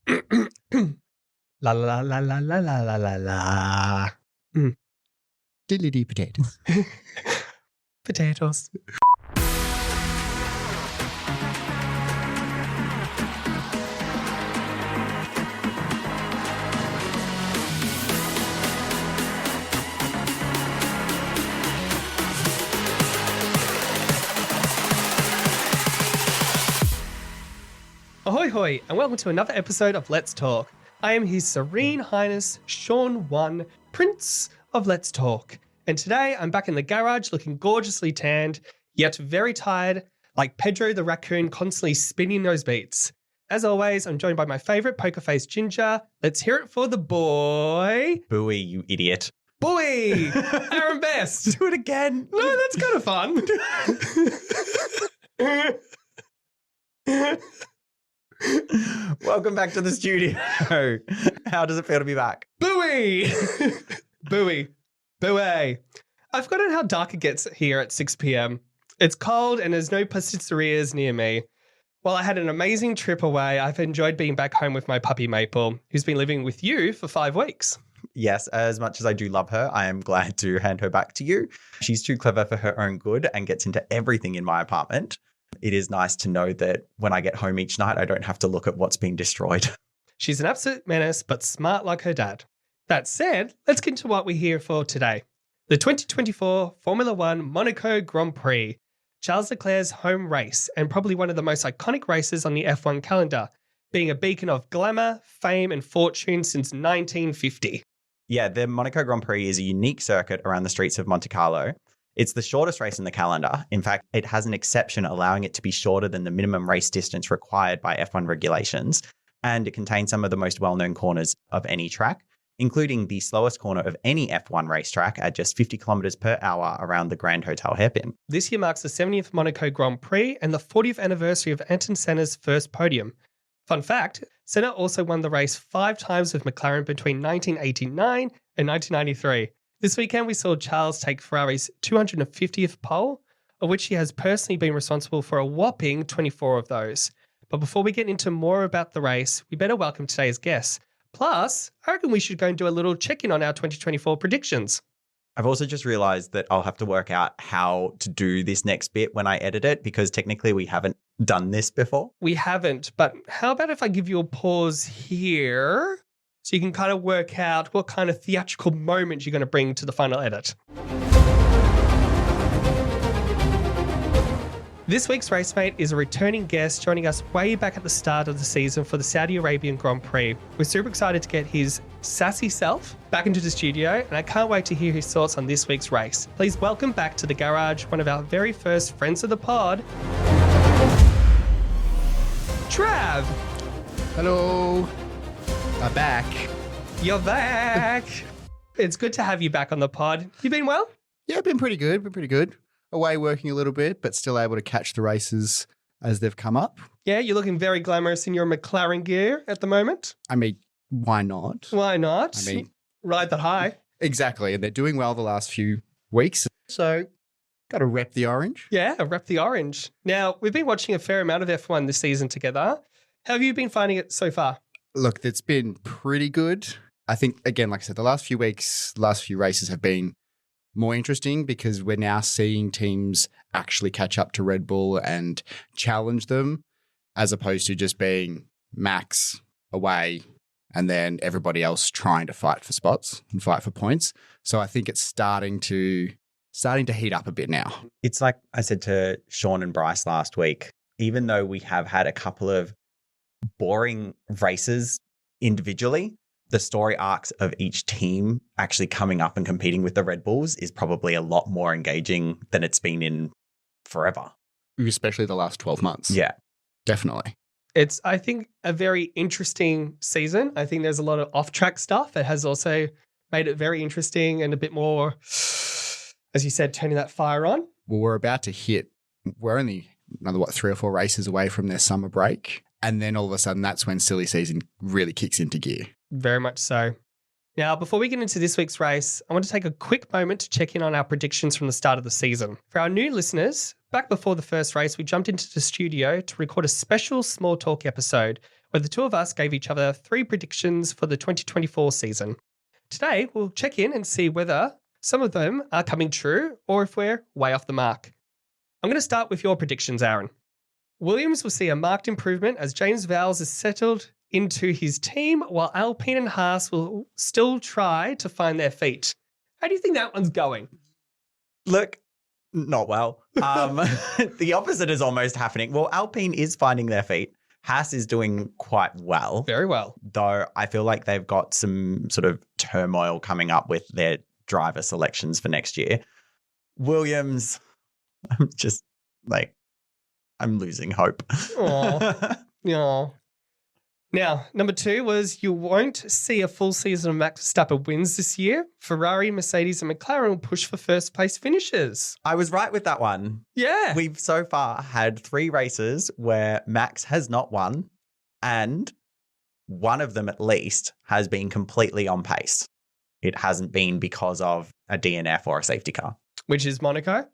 La la la la la la la la la. Diddly-dee potatoes. Potatoes. Ahoy hoy, and welcome to another episode of Let's Talk. I am His Serene Highness Shaun 1, Prince of Let's Talk. And today I'm back in the garage looking gorgeously tanned, yet very tired, like Pedro the raccoon constantly spinning those beats. As always, I'm joined by my favourite poker face Ginger. Let's hear it for the boy. Buoy, you idiot. Boy! Aaron Best. Do it again. No, that's kind of fun. Welcome back to the studio. How does it feel to be back? Buoy! Buoy. Buoy. I've forgotten how dark it gets here at 6 p.m. It's cold and there's no pastitserias near me. While I had an amazing trip away, I've enjoyed being back home with my puppy Maple, who's been living with you for 5 weeks. Yes, as much as I do love her, I am glad to hand her back to you. She's too clever for her own good and gets into everything in my apartment. It is nice to know that when I get home each night, I don't have to look at what's being destroyed. She's an absolute menace, but smart like her dad. That said, let's get into what we're here for today. The 2024 Formula One Monaco Grand Prix, Charles Leclerc's home race, and probably one of the most iconic races on the F1 calendar, being a beacon of glamour, fame, and fortune since 1950. Yeah, the Monaco Grand Prix is a unique circuit around the streets of Monte Carlo. It's the shortest race in the calendar. In fact, it has an exception allowing it to be shorter than the minimum race distance required by F1 regulations. And it contains some of the most well-known corners of any track, including the slowest corner of any F1 racetrack at just 50 kilometers per hour around the Grand Hotel hairpin. This year marks the 70th Monaco Grand Prix and the 40th anniversary of Ayrton Senna's first podium. Fun fact, Senna also won the race 5 times with McLaren between 1989 and 1993. This weekend, we saw Charles take Ferrari's 250th pole, of which he has personally been responsible for a whopping 24 of those. But before we get into more about the race, we better welcome today's guests. Plus, I reckon we should go and do a little check-in on our 2024 predictions. I've also just realized that I'll have to work out how to do this next bit when I edit it, because technically we haven't done this before. We haven't, but how about if I give you a pause here so you can kind of work out what kind of theatrical moment you're going to bring to the final edit. This week's racemate is a returning guest joining us way back at the start of the season for the Saudi Arabian Grand Prix. We're super excited to get his sassy self back into the studio, and I can't wait to hear his thoughts on this week's race. Please welcome back to the garage one of our very first friends of the pod, Trav. Hello. I'm back. You're back. It's good to have you back on the pod. You been well? Yeah, been pretty good. Away working a little bit, but still able to catch the races as they've come up. Yeah, you're looking very glamorous in your McLaren gear at the moment. I mean, why not? Why not? I mean, ride that high. Exactly. And they're doing well the last few weeks. So, got to rep the orange. Yeah, rep the orange. Now, we've been watching a fair amount of F1 this season together. How have you been finding it so far? Look, it's been pretty good. I think, again, like I said, the last few races have been more interesting because we're now seeing teams actually catch up to Red Bull and challenge them, as opposed to just being Max away and then everybody else trying to fight for spots and fight for points. So I think it's starting to heat up a bit now. It's like I said to Shaun and Bryce last week, even though we have had a couple of boring races individually, the story arcs of each team actually coming up and competing with the Red Bulls is probably a lot more engaging than it's been in forever. Especially the last 12 months. Yeah. Definitely. It's, I think, a very interesting season. I think there's a lot of off-track stuff that has also made it very interesting and a bit more, as you said, turning that fire on. Well, we're only another, 3 or 4 races away from their summer break. And then all of a sudden, that's when silly season really kicks into gear. Very much so. Now, before we get into this week's race, I want to take a quick moment to check in on our predictions from the start of the season. For our new listeners, back before the first race, we jumped into the studio to record a special small talk episode where the two of us gave each other 3 predictions for the 2024 season. Today, we'll check in and see whether some of them are coming true or if we're way off the mark. I'm going to start with your predictions, Aaron. Williams will see a marked improvement as James Vowles is settled into his team, while Alpine and Haas will still try to find their feet. How do you think that one's going? Look, not well. The opposite is almost happening. Well, Alpine is finding their feet. Haas is doing quite well. Very well. Though I feel like they've got some sort of turmoil coming up with their driver selections for next year. Williams, I'm just like, I'm losing hope. Aw. Yeah. Now, number 2 was you won't see a full season of Max Verstappen wins this year. Ferrari, Mercedes, and McLaren will push for first place finishes. I was right with that one. Yeah. We've so far had 3 races where Max has not won, and one of them at least has been completely on pace. It hasn't been because of a DNF or a safety car. Which is Monaco.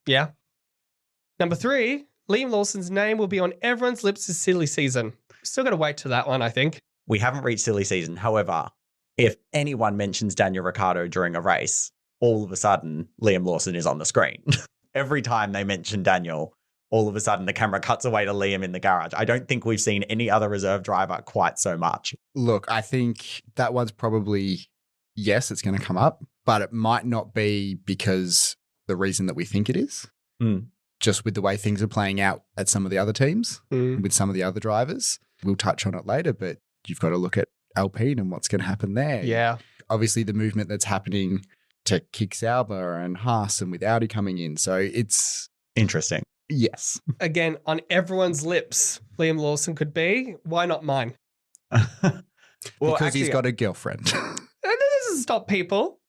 Yeah. Number 3, Liam Lawson's name will be on everyone's lips this silly season. Still got to wait till that one, I think. We haven't reached silly season. However, if anyone mentions Daniel Ricciardo during a race, all of a sudden, Liam Lawson is on the screen. Every time they mention Daniel, all of a sudden the camera cuts away to Liam in the garage. I don't think we've seen any other reserve driver quite so much. Look, I think that one's probably, yes, it's going to come up, but it might not be because the reason that we think it is. Just with the way things are playing out at some of the other teams, with some of the other drivers. We'll touch on it later, but you've got to look at Alpine and what's going to happen there. Yeah. Obviously, the movement that's happening to kick Sauber and Haas and with Audi coming in. So it's interesting. Yes. Again, on everyone's lips, Liam Lawson could be. Why not mine? Because he's got a girlfriend. That doesn't stop people.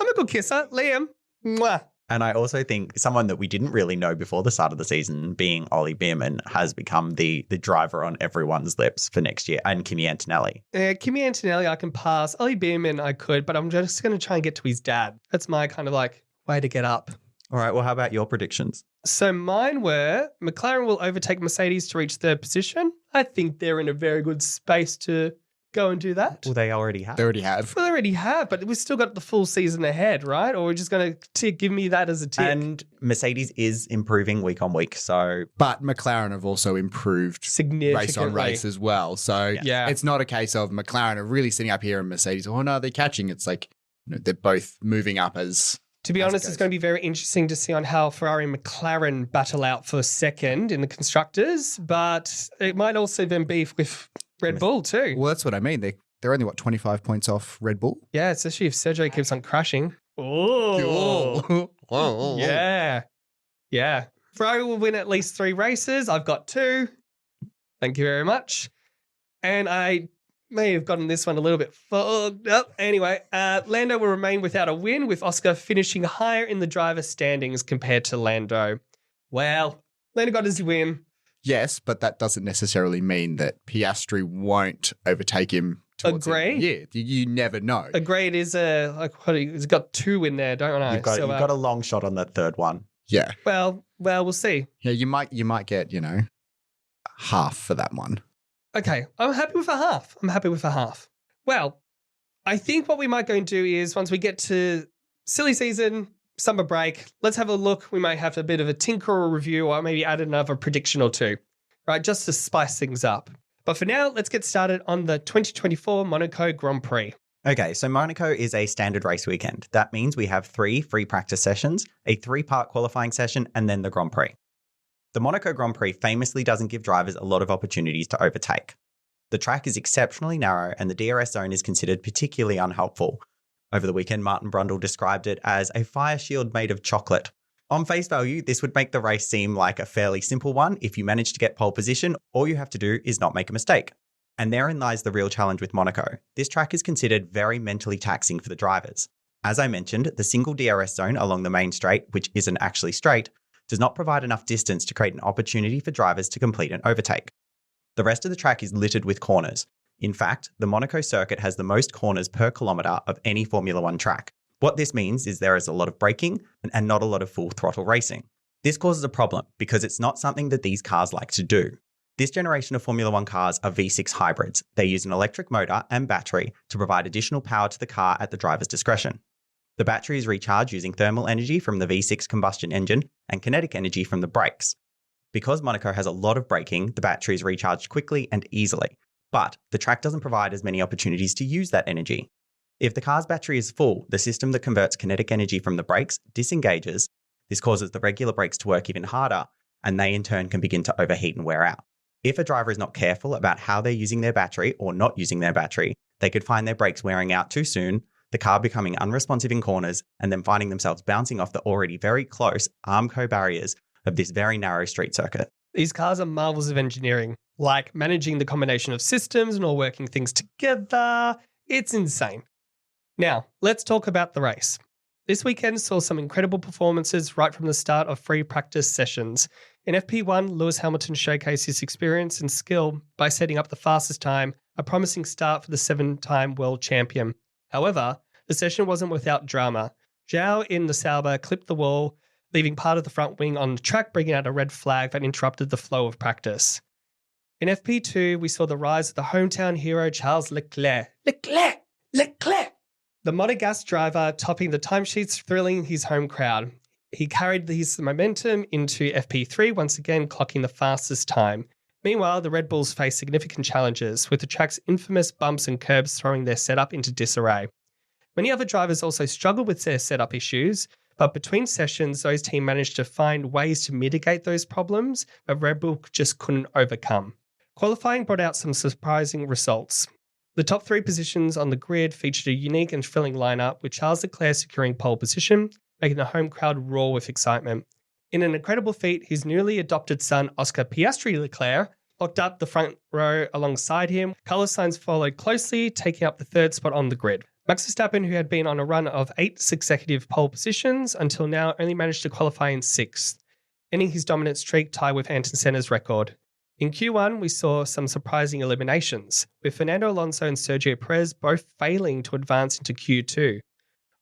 I'm a good kisser. Liam. Mwah. And I also think someone that we didn't really know before the start of the season, being Ollie Beerman, has become the driver on everyone's lips for next year, and Kimi Antonelli. Kimi Antonelli, I can pass. Ollie Beerman, I could, but I'm just going to try and get to his dad. That's my kind of like way to get up. All right, well, how about your predictions? So mine were McLaren will overtake Mercedes to reach 3rd position. I think they're in a very good space to go and do that. Well, they already have. They already have. Well, they already have, but we've still got the full season ahead, right? Or we're just going to give me that as a tick. And Mercedes is improving week on week, so... But McLaren have also improved significantly. Race on race as well. So yeah. It's not a case of McLaren are really sitting up here and Mercedes, oh no, they're catching. It's like, they're both moving up as... To be honest, it's going to be very interesting to see on how Ferrari and McLaren battle out for second in the constructors, but it might also then be with Red Bull too. Well, that's what I mean. They're only, 25 points off Red Bull? Yeah, especially if Sergio keeps on crashing. Oh. Yeah. Yeah. Ferrari will win at least 3 races. I've got 2. Thank you very much. And I may have gotten this one a little bit fogged up. Anyway, Lando will remain without a win, with Oscar finishing higher in the driver standings compared to Lando. Well, Lando got his win. Yes, but that doesn't necessarily mean that Piastri won't overtake him. Agree. Yeah, you never know. Agree. It is he's got 2 in there, don't I? You've got a long shot on that 3rd one. Yeah. Well, we'll see. Yeah, you might get, half for that one. Okay, I'm happy with a half. Well, I think what we might go and do is once we get to silly season, summer break, let's have a look. We might have a bit of a tinker or review, or maybe add another prediction or 2, right? Just to spice things up. But for now, let's get started on the 2024 Monaco Grand Prix. Okay, so Monaco is a standard race weekend. That means we have 3 free practice sessions, a 3-part qualifying session, and then the Grand Prix. The Monaco Grand Prix famously doesn't give drivers a lot of opportunities to overtake. The track is exceptionally narrow and the DRS zone is considered particularly unhelpful. Over the weekend, Martin Brundle described it as a fire shield made of chocolate. On face value, this would make the race seem like a fairly simple one. If you manage to get pole position, all you have to do is not make a mistake. And therein lies the real challenge with Monaco. This track is considered very mentally taxing for the drivers. As I mentioned, the single DRS zone along the main straight, which isn't actually straight, does not provide enough distance to create an opportunity for drivers to complete an overtake. The rest of the track is littered with corners. In fact, the Monaco circuit has the most corners per kilometre of any Formula One track. What this means is there is a lot of braking and not a lot of full throttle racing. This causes a problem because it's not something that these cars like to do. This generation of Formula One cars are V6 hybrids. They use an electric motor and battery to provide additional power to the car at the driver's discretion. The battery is recharged using thermal energy from the V6 combustion engine and kinetic energy from the brakes. Because Monaco has a lot of braking, the battery is recharged quickly and easily, but the track doesn't provide as many opportunities to use that energy. If the car's battery is full, the system that converts kinetic energy from the brakes disengages. This causes the regular brakes to work even harder, and they in turn can begin to overheat and wear out. If a driver is not careful about how they're using their battery or not using their battery, they could find their brakes wearing out too soon, the car becoming unresponsive in corners, and then finding themselves bouncing off the already very close Armco barriers of this very narrow street circuit. These cars are marvels of engineering, like managing the combination of systems and all working things together. It's insane. Now, let's talk about the race. This weekend saw some incredible performances right from the start of free practice sessions. In FP1, Lewis Hamilton showcased his experience and skill by setting up the fastest time, a promising start for the 7-time world champion. However, the session wasn't without drama. Zhao in the Sauber clipped the wall, leaving part of the front wing on the track, bringing out a red flag that interrupted the flow of practice. In FP2, we saw the rise of the hometown hero Charles Leclerc. Leclerc! The Monegasque driver topping the timesheets, thrilling his home crowd. He carried his momentum into FP3, once again clocking the fastest time. Meanwhile, the Red Bulls faced significant challenges, with the track's infamous bumps and curbs throwing their setup into disarray. Many other drivers also struggled with their setup issues, but between sessions, those teams managed to find ways to mitigate those problems that Red Bull just couldn't overcome. Qualifying brought out some surprising results. The top 3 positions on the grid featured a unique and thrilling lineup, with Charles Leclerc securing pole position, making the home crowd roar with excitement. In an incredible feat, his newly adopted son, Oscar Piastri Leclerc, locked up the front row alongside him. Carlos Sainz followed closely, taking up the 3rd spot on the grid. Max Verstappen, who had been on a run of 8 successive pole positions until now, only managed to qualify in 6th, ending his dominant streak tied with Ayrton Senna's record. In Q1, we saw some surprising eliminations, with Fernando Alonso and Sergio Perez both failing to advance into Q2.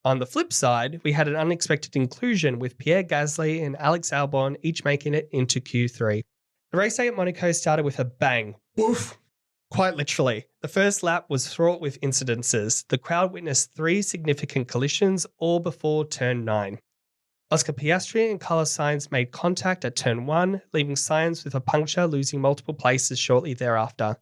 On the flip side, we had an unexpected inclusion, with Pierre Gasly and Alex Albon each making it into Q3. The race day at Monaco started with a bang. Oof! Quite literally. The first lap was fraught with incidences. The crowd witnessed 3 significant collisions, all before turn 9. Oscar Piastri and Carlos Sainz made contact at turn 1, leaving Sainz with a puncture, losing multiple places shortly thereafter.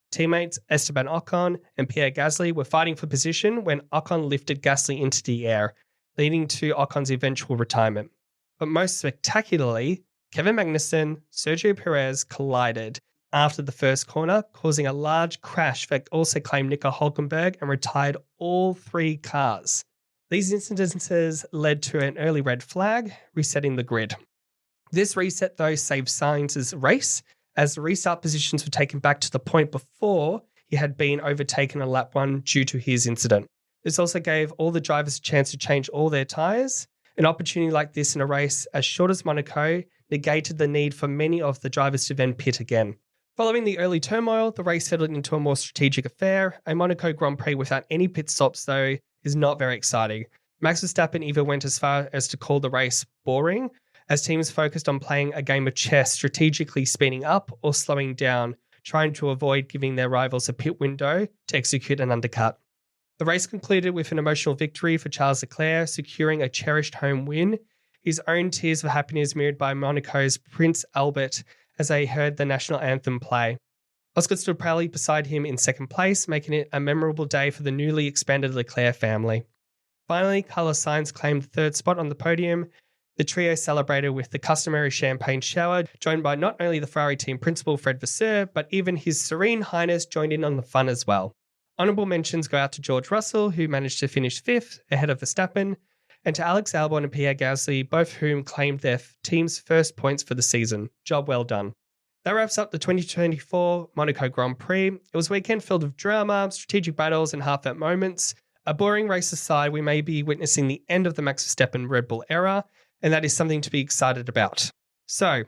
Teammates Esteban Ocon and Pierre Gasly were fighting for position when Ocon lifted Gasly into the air, leading to Ocon's eventual retirement. But most spectacularly, Kevin Magnussen, Sergio Perez collided after the first corner, causing a large crash that also claimed Nico Hülkenberg and retired all 3 cars. These incidences led to an early red flag, resetting the grid. This reset, though, saved Sainz's race, as the restart positions were taken back to the point before he had been overtaken on lap 1 due to his incident. This also gave all the drivers a chance to change all their tyres. An opportunity like this in a race as short as Monaco negated the need for many of the drivers to then pit again. Following the early turmoil, the race settled into a more strategic affair. A Monaco Grand Prix without any pit stops, though, is not very exciting. Max Verstappen even went as far as to call the race boring, as teams focused on playing a game of chess, strategically speeding up or slowing down, trying to avoid giving their rivals a pit window to execute an undercut. The race concluded with an emotional victory for Charles Leclerc, securing a cherished home win. His own tears of happiness mirrored by Monaco's Prince Albert as they heard the national anthem play. Oscar stood proudly beside him in second place, making it a memorable day for the newly expanded Leclerc family. Finally, Carlos Sainz claimed the 3rd spot on the podium. The trio celebrated with the customary champagne shower, joined by not only the Ferrari team principal Fred Vasseur, but even His Serene Highness joined in on the fun as well. Honourable mentions go out to George Russell, who managed to finish 5th ahead of Verstappen, and to Alex Albon and Pierre Gasly, both whom claimed their team's first points for the season. Job well done. That wraps up the 2024 Monaco Grand Prix. It was a weekend filled with drama, strategic battles, and heartfelt moments. A boring race aside, we may be witnessing the end of the Max Verstappen Red Bull era, and that is something to be excited about. So,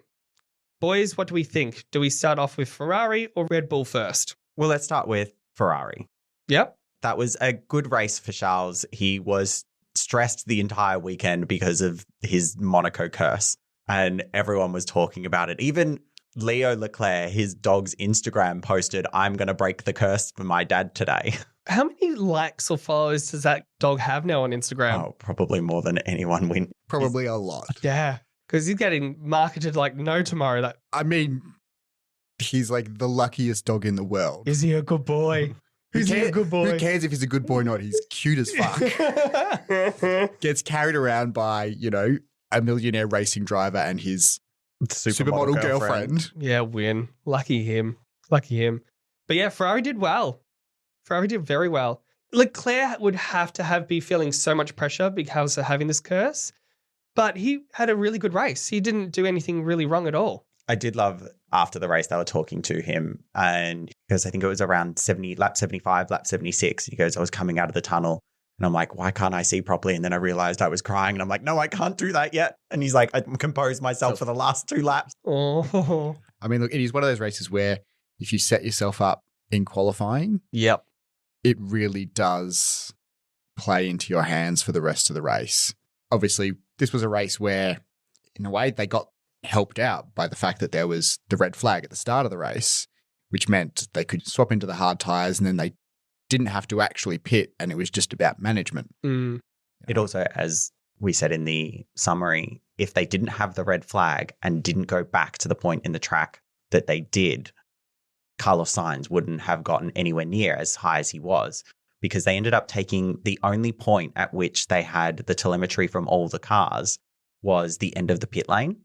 boys, what do we think? Do we start off with Ferrari or Red Bull first? Well, let's start with Ferrari. Yep. That was a good race for Charles. He was stressed the entire weekend because of his Monaco curse, and everyone was talking about it. Even Leo Leclerc, his dog's Instagram posted, "I'm going to break the curse for my dad today." How many likes or followers does that dog have now on Instagram? Oh, probably more than anyone win. Probably a lot. Yeah, because he's getting marketed like no tomorrow. That I mean, he's like the luckiest dog in the world. is he a good boy? Who Is he a cares- good boy? Who cares if he's a good boy or not? He's cute as fuck. Gets carried around by, a millionaire racing driver and his supermodel girlfriend. Yeah, win. Lucky him. Lucky him. But yeah, Ferrari did well. Ferrari did very well. Leclerc would have to be feeling so much pressure because of having this curse, but he had a really good race. He didn't do anything really wrong at all. I did love after the race, they were talking to him, and because I think it was around lap 75, lap 76. He goes, I was coming out of the tunnel and I'm like, why can't I see properly? And then I realized I was crying and I'm like, no, I can't do that yet. And he's like, I composed myself for the last 2 laps. Oh, I mean, look, it is one of those races where if you set yourself up in qualifying, Yep. it really does play into your hands for the rest of the race. Obviously, this was a race where, in a way, they got helped out by the fact that there was the red flag at the start of the race, which meant they could swap into the hard tyres and then they didn't have to actually pit, and it was just about management. It also, as we said in the summary, if they didn't have the red flag and didn't go back to the point in the track that they did, Carlos Sainz wouldn't have gotten anywhere near as high as he was, because they ended up taking the only point at which they had the telemetry from all the cars was the end of the pit lane.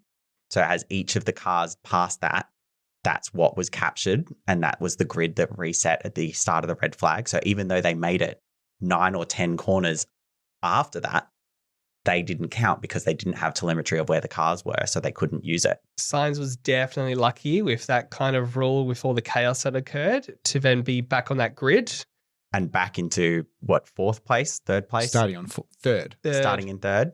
So as each of the cars passed that, that's what was captured, and that was the grid that reset at the start of the red flag. So even though they made it 9 or 10 corners after that, they didn't count because they didn't have telemetry of where the cars were, so they couldn't use it. Sainz was definitely lucky with that kind of rule, with all the chaos that occurred, to then be back on that grid. And back into, third place? Starting on third. Starting in third.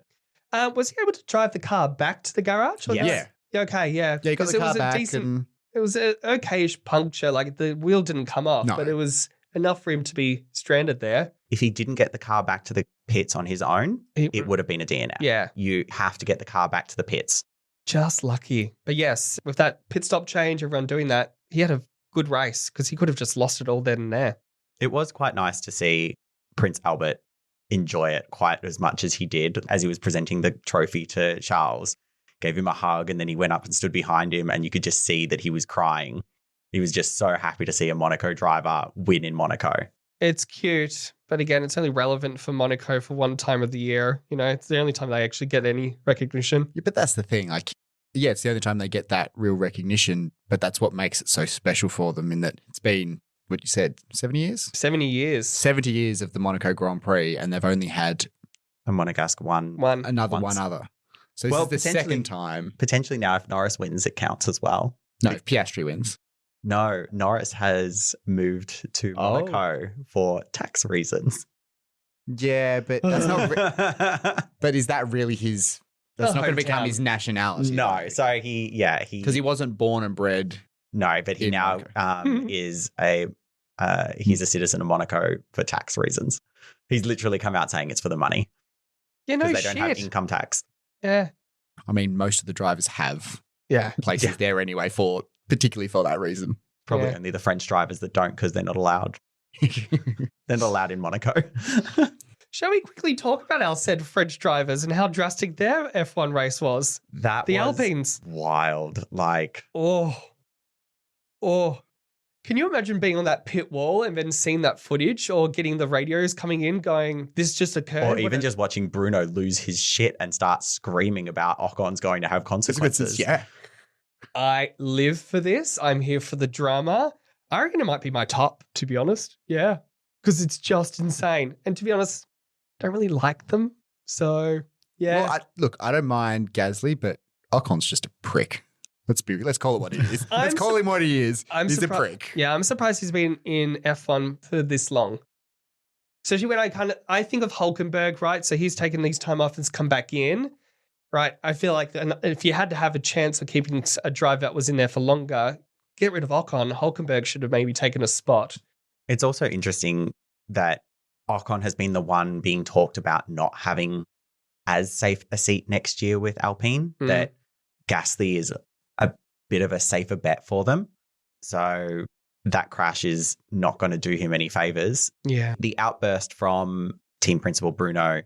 Was he able to drive the car back to the garage? Yes. Yeah. Yeah, okay, yeah. Yeah, he got the car back and... It was an okayish puncture. Like, the wheel didn't come off, No. but it was enough for him to be stranded there. If he didn't get the car back to the pits on his own, it would have been a DNF. Yeah. You have to get the car back to the pits. Just lucky. But yes, with that pit stop change, everyone doing that, he had a good race because he could have just lost it all then and there. It was quite nice to see Prince Albert enjoy it quite as much as he did as he was presenting the trophy to Charles. Gave him a hug, and then he went up and stood behind him, and you could just see that he was crying. He was just so happy to see a Monaco driver win in Monaco. It's cute, but again, it's only relevant for Monaco for one time of the year. It's the only time they actually get any recognition. Yeah, but that's the thing. Like, yeah, it's the only time they get that real recognition, but that's what makes it so special for them, in that it's been, what you said, 70 years? 70 years. 70 years of the Monaco Grand Prix, and they've only had And Monegasque won. One. one other. So this is the second time. Potentially now, if Norris wins, it counts as well. No, if Piastri wins. No, Norris has moved to Monaco for tax reasons. Yeah, but that's not. But is that really his? That's not going to become his nationality. No, so he because he wasn't born and bred. No, but he now is he's a citizen of Monaco for tax reasons. He's literally come out saying it's for the money. Yeah, no because shit. they don't have income tax. Yeah. I mean, most of the drivers have Yeah. places there anyway, particularly for that reason. Probably Yeah. only the French drivers that don't, because they're not allowed. They're not allowed in Monaco. Shall we quickly talk about our said French drivers and how drastic their F1 race was? That The was Alpines. wild. Like, Oh. Can you imagine being on that pit wall and then seeing that footage, or getting the radios coming in going, this just occurred? or even just watching Bruno lose his shit and start screaming about Ocon's going to have consequences. Yeah. I live for this. I'm here for the drama. I reckon it might be my top, to be honest. Yeah. Because it's just insane. And to be honest, don't really like them. So, yeah. Well, look, I don't mind Gasly, but Ocon's just a prick. Let's call it what he is. Let's call him what he is. He's a prick. Yeah, I'm surprised he's been in F1 for this long. Especially when I think of Hulkenberg, right? So he's taken these time off and come back in, right? I feel like if you had to have a chance of keeping a driver that was in there for longer, get rid of Ocon. Hulkenberg should have maybe taken a spot. It's also interesting that Ocon has been the one being talked about not having as safe a seat next year with Alpine, that Gasly is bit of a safer bet for them. So that crash is not going to do him any favors. Yeah. The outburst from team principal Bruno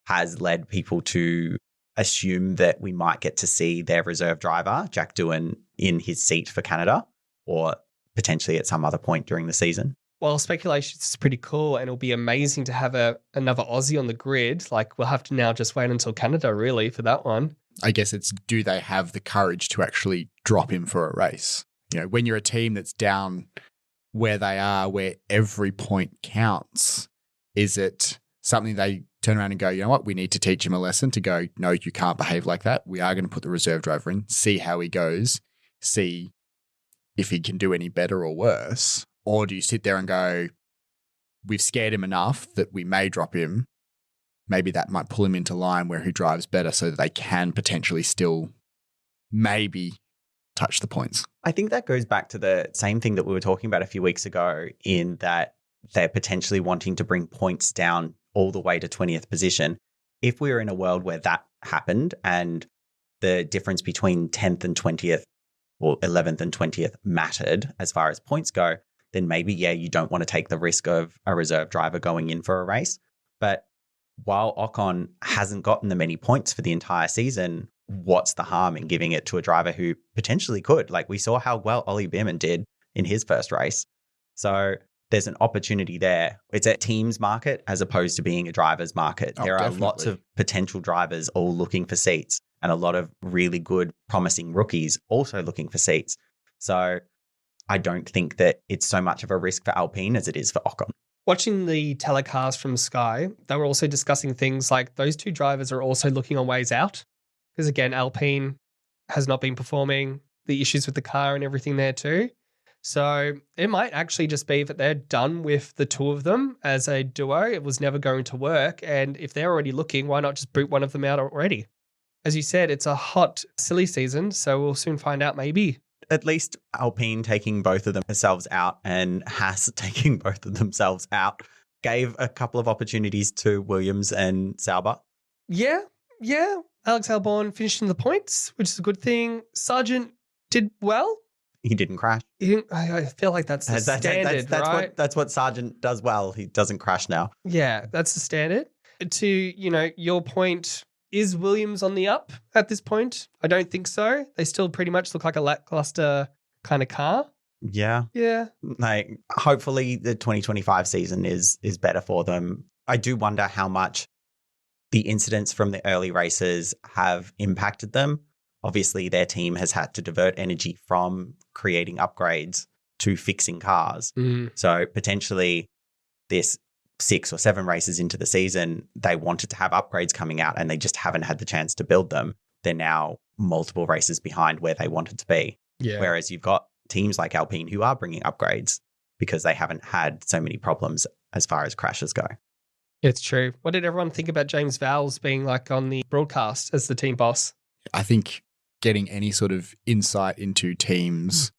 has led people to assume that we might get to see their reserve driver, Jack Doohan, in his seat for Canada, or potentially at some other point during the season. Well, speculation is pretty cool, and it'll be amazing to have another Aussie on the grid. Like, we'll have to now just wait until Canada, really, for that one. I guess it's, do they have the courage to actually drop him for a race? You know, when you're a team that's down where they are, where every point counts, is it something they turn around and go, you know what, we need to teach him a lesson to go, no, you can't behave like that. We are going to put the reserve driver in, see how he goes, see if he can do any better or worse? Or do you sit there and go, we've scared him enough that we may drop him. Maybe that might pull him into line where he drives better so that they can potentially still maybe touch the points. I think that goes back to the same thing that we were talking about a few weeks ago, in that they're potentially wanting to bring points down all the way to 20th position. If we were in a world where that happened and the difference between 10th and 20th or 11th and 20th mattered as far as points go, then maybe, yeah, you don't want to take the risk of a reserve driver going in for a race. But while Ocon hasn't gotten the many points for the entire season, what's the harm in giving it to a driver who potentially could? Like, we saw how well Ollie Bearman did in his first race. So there's an opportunity there. It's a team's market as opposed to being a driver's market. There are lots of potential drivers all looking for seats, and a lot of really good, promising rookies also looking for seats. So I don't think that it's so much of a risk for Alpine as it is for Ocon. Watching the telecast from Sky, they were also discussing things like those two drivers are also looking on ways out. Because again, Alpine has not been performing, the issues with the car and everything there too. So it might actually just be that they're done with the two of them as a duo. It was never going to work. And if they're already looking, why not just boot one of them out already? As you said, it's a hot, silly season. So we'll soon find out maybe. At least Alpine taking both of themselves out and Haas taking both of themselves out gave a couple of opportunities to Williams and Sauber. Yeah. Alex Albon finishing the points, which is a good thing. Sargent did well. He didn't crash. I feel like that's the standard, right? That's what Sargent does well. He doesn't crash now. Yeah, that's the standard. To, your point, is Williams on the up at this point? I don't think so. They still pretty much look like a lackluster kind of car. Yeah. Like, hopefully the 2025 season is better for them. I do wonder how much the incidents from the early races have impacted them. Obviously, their team has had to divert energy from creating upgrades to fixing cars. So potentially this 6 or 7 races into the season, they wanted to have upgrades coming out and they just haven't had the chance to build them. They're now multiple races behind where they wanted to be. Yeah. Whereas you've got teams like Alpine who are bringing upgrades because they haven't had so many problems as far as crashes go. It's true. What did everyone think about James Vowles being like on the broadcast as the team boss? I think getting any sort of insight into teams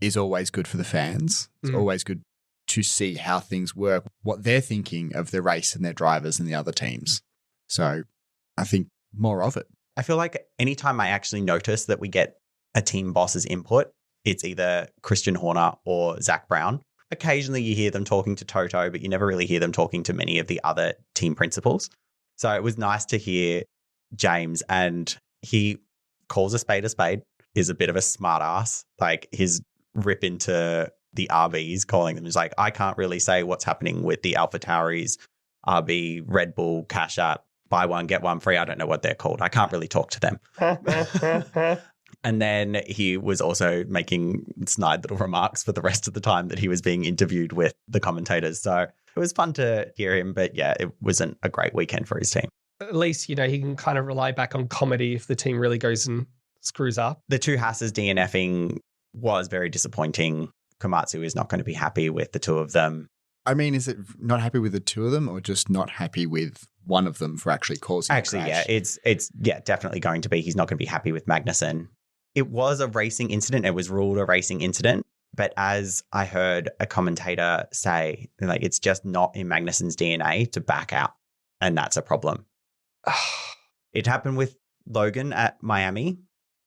is always good for the fans. It's always good to see how things work, what they're thinking of the race and their drivers and the other teams. So I think more of it. I feel like anytime I actually notice that we get a team boss's input, it's either Christian Horner or Zach Brown. Occasionally you hear them talking to Toto, but you never really hear them talking to many of the other team principals. So it was nice to hear James, and he calls a spade, is a bit of a smart ass. Like, his rip into the RBs, calling them is like, I can't really say what's happening with the AlphaTauris, RB, Red Bull, Cash App, buy one, get one free. I don't know what they're called. I can't really talk to them. And then he was also making snide little remarks for the rest of the time that he was being interviewed with the commentators. So it was fun to hear him. But yeah, it wasn't a great weekend for his team. At least, he can kind of rely back on comedy if the team really goes and screws up. The two Haas's DNFing was very disappointing. Komatsu is not going to be happy with the two of them. I mean, is it not happy with the two of them or just not happy with one of them for actually causing a crash? Yeah, it's definitely going to be. He's not going to be happy with Magnussen. It was a racing incident. It was ruled a racing incident. But as I heard a commentator say, like, it's just not in Magnussen's DNA to back out. And that's a problem. It happened with Logan at Miami.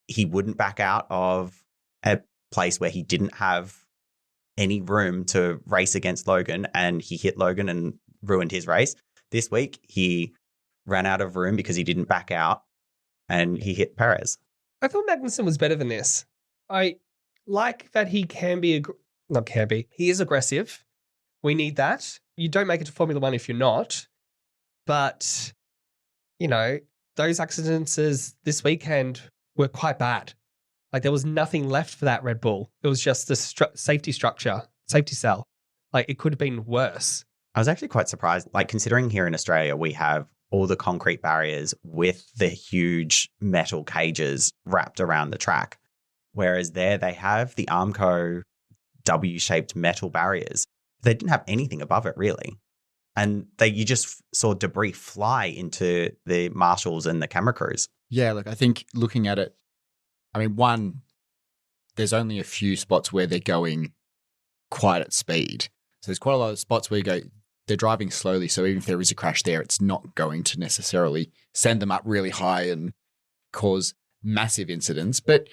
he wouldn't back out of a place where he didn't have any room to race against Logan, and he hit Logan and ruined his race. This week, he ran out of room because he didn't back out and he hit Perez. I thought Magnussen was better than this. I like that he can be, he is aggressive. We need that. You don't make it to Formula One if you're not. But, you know, those accidents this weekend were quite bad. Like there was nothing left for that Red Bull. It was just the safety cell. Like it could have been worse. I was actually quite surprised, like considering here in Australia, we have all the concrete barriers with the huge metal cages wrapped around the track. Whereas there they have the Armco W-shaped metal barriers. They didn't have anything above it really. And you just saw debris fly into the marshals and the camera crews. Yeah, look, I think looking at it, I mean, one, there's only a few spots where they're going quite at speed. So there's quite a lot of spots where they're driving slowly. So even if there is a crash there, it's not going to necessarily send them up really high and cause massive incidents. But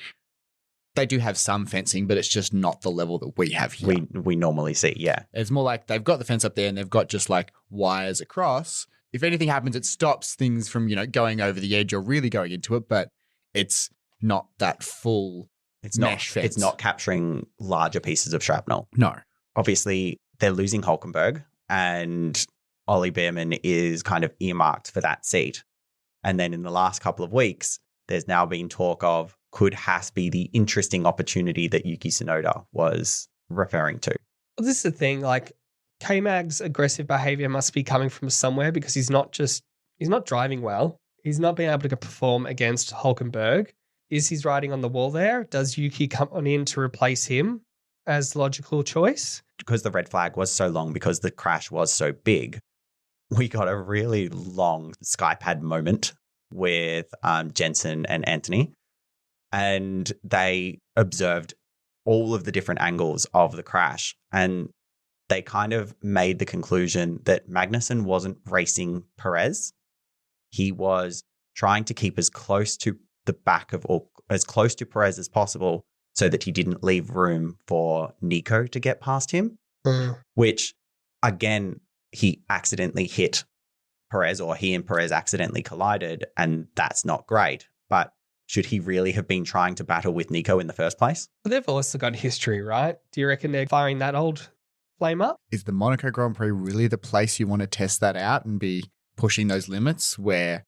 they do have some fencing, but it's just not the level that we have here. We normally see, yeah. It's more like they've got the fence up there and they've got just like wires across. If anything happens, it stops things from, going over the edge or really going into it, but it's not that full mesh fence. It's not capturing larger pieces of shrapnel. No. Obviously, they're losing Hulkenberg and Ollie Behrman is kind of earmarked for that seat. And then in the last couple of weeks, there's now been talk of could Haas be the interesting opportunity that Yuki Tsunoda was referring to? Well, this is the thing, like K-Mag's aggressive behavior must be coming from somewhere because he's not driving well. He's not being able to perform against Hulkenberg. Is his riding on the wall there? Does Yuki come on in to replace him as the logical choice? Because the red flag was so long, because the crash was so big, we got a really long skypad moment with Jensen and Anthony. And they observed all of the different angles of the crash. And they kind of made the conclusion that Magnussen wasn't racing Perez. He was trying to keep as close to the back of, or as close to Perez as possible so that he didn't leave room for Nico to get past him, which again, he accidentally hit Perez, or he and Perez accidentally collided, and that's not great. But should he really have been trying to battle with Nico in the first place? Well, they've also got history, right? Do you reckon they're firing that old flame up? Is the Monaco Grand Prix really the place you want to test that out and be pushing those limits where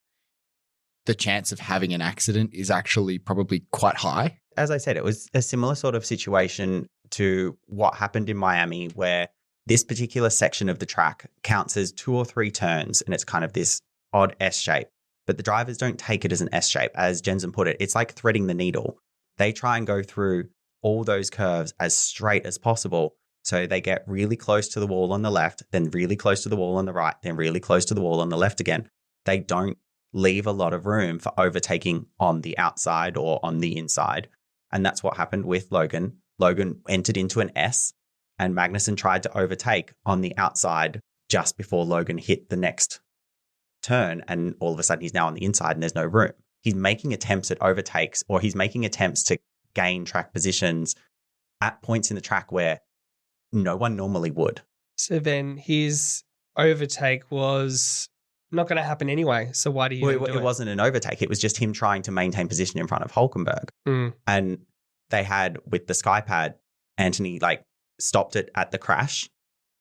the chance of having an accident is actually probably quite high? As I said, it was a similar sort of situation to what happened in Miami, where this particular section of the track counts as 2 or 3 turns, and it's kind of this odd S shape. But the drivers don't take it as an S shape. As Jensen put it, it's like threading the needle. They try and go through all those curves as straight as possible. So they get really close to the wall on the left, then really close to the wall on the right, then really close to the wall on the left again. They don't leave a lot of room for overtaking on the outside or on the inside. And that's what happened with Logan. Logan entered into an S, and Magnussen tried to overtake on the outside just before Logan hit the next turn, and all of a sudden he's now on the inside and there's no room. He's making attempts at overtakes, or he's making attempts to gain track positions at points in the track where no one normally would. So then his overtake was not going to happen anyway. So why do you do it? It wasn't an overtake. It was just him trying to maintain position in front of Hulkenberg. And they had, with the Skypad, Anthony stopped it at the crash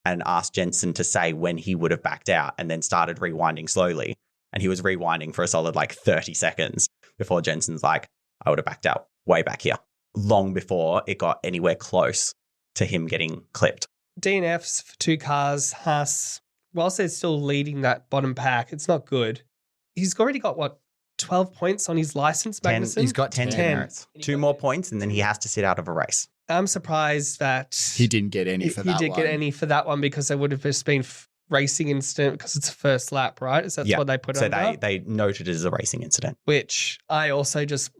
and asked Jensen to say when he would have backed out, and then started rewinding slowly. And he was rewinding for a solid 30 seconds before Jensen's like, I would have backed out way back here, long before it got anywhere close to him getting clipped. DNFs for 2 cars. Haas, whilst they're still leading that bottom pack, it's not good. He's already got 12 points on his license, Magnussen? He's got 10 merits. 2 more points, and then he has to sit out of a race. I'm surprised that he didn't get any for that one. He didn't get any for that one because there would have just been racing incident because it's a first lap, right? Is that what they put on? So they noted it as a racing incident. Which I also just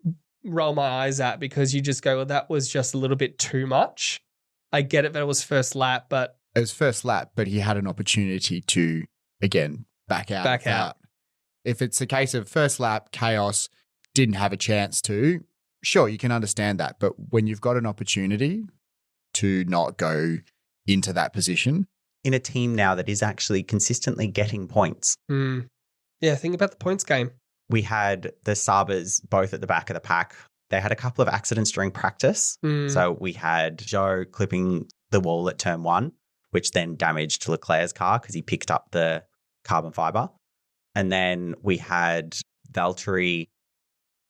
roll my eyes at, because you just go, well, that was just a little bit too much. I get it that it was first lap, but... It was first lap, but he had an opportunity to, again, back out. If it's a case of first lap, chaos, didn't have a chance to, sure, you can understand that. But when you've got an opportunity to not go into that position. In a team now that is actually consistently getting points. Yeah, think about the points game. We had the Sabres both at the back of the pack. They had a couple of accidents during practice. So we had Joe clipping the wall at turn 1, which then damaged Leclerc's car because he picked up the carbon fiber. And then we had Valtteri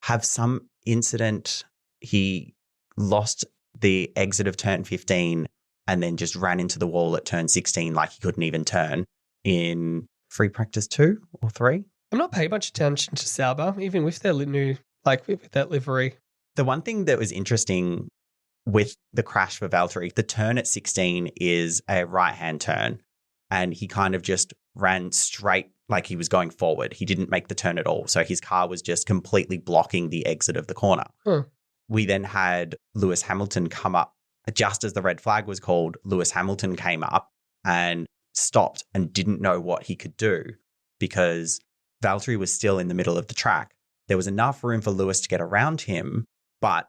have some incident. He lost the exit of turn 15 and then just ran into the wall at turn 16 like he couldn't even turn in free practice 2 or 3. I'm not paying much attention to Sauber, even with their new, with that livery. The one thing that was interesting with the crash for Valtteri, the turn at 16 is a right-hand turn, and he kind of just ran straight like he was going forward. He didn't make the turn at all. So his car was just completely blocking the exit of the corner. We then had Lewis Hamilton come up just as the red flag was called. Lewis Hamilton came up and stopped and didn't know what he could do because Valtteri was still in the middle of the track. There was enough room for Lewis to get around him, but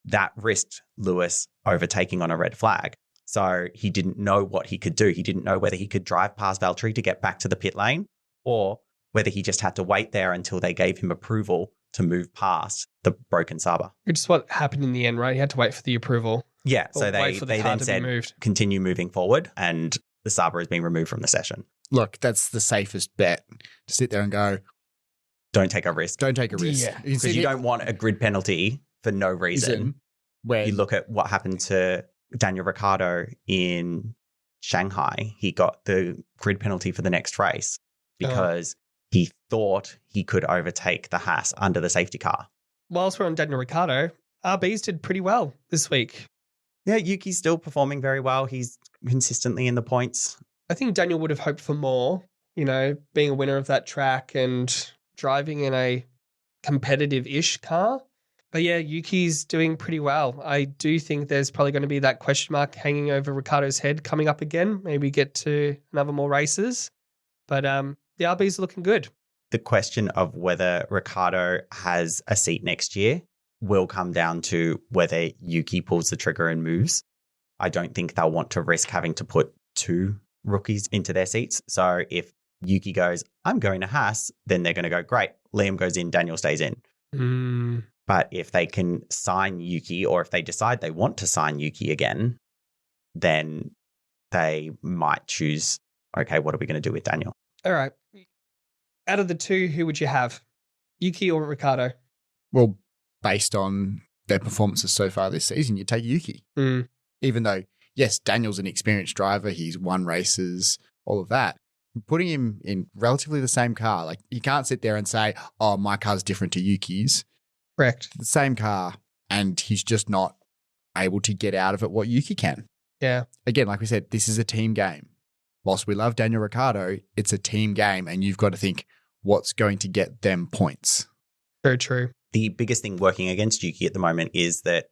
that risked Lewis overtaking on a red flag. So he didn't know what he could do. He didn't know whether he could drive past Valtteri to get back to the pit lane or whether he just had to wait there until they gave him approval to move past the broken Sauber. Which is what happened in the end, right? He had to wait for the approval. Yeah, so wait for the they car then to be said, moved. continue moving forward, and the Sauber is being removed from the session. Look, that's the safest bet. To sit there and go, don't take a risk. Don't take a risk. Yeah. Because you don't want a grid penalty for no reason. Where you look at what happened to Daniel Ricciardo in Shanghai. He got the grid penalty for the next race because he thought he could overtake the Haas under the safety car. Whilst we're on Daniel Ricciardo, RBs did pretty well this week. Yeah, Yuki's still performing very well. He's consistently in the points. I think Daniel would have hoped for more, being a winner of that track and driving in a competitive-ish car. But yeah, Yuki's doing pretty well. I do think there's probably going to be that question mark hanging over Ricciardo's head coming up again. Maybe get to another more races. But the RBs are looking good. The question of whether Ricciardo has a seat next year will come down to whether Yuki pulls the trigger and moves. I don't think they'll want to risk having to put 2 rookies into their seats. So if Yuki goes, I'm going to Haas, then they're going to go, great, Liam goes in, Daniel stays in. But if they can sign Yuki, or if they decide they want to sign Yuki again, then they might choose, okay, what are we going to do with Daniel? All right. Out of the 2, who would you have? Yuki or Ricciardo? Well, based on their performances so far this season, you take Yuki. Even though, yes, Daniel's an experienced driver, he's won races, all of that. Putting him in relatively the same car, like you can't sit there and say, oh, my car's different to Yuki's. Correct. The same car, and he's just not able to get out of it what Yuki can. Yeah. Again, like we said, this is a team game. Whilst we love Daniel Ricciardo, it's a team game, and you've got to think what's going to get them points. Very true. The biggest thing working against Yuki at the moment is that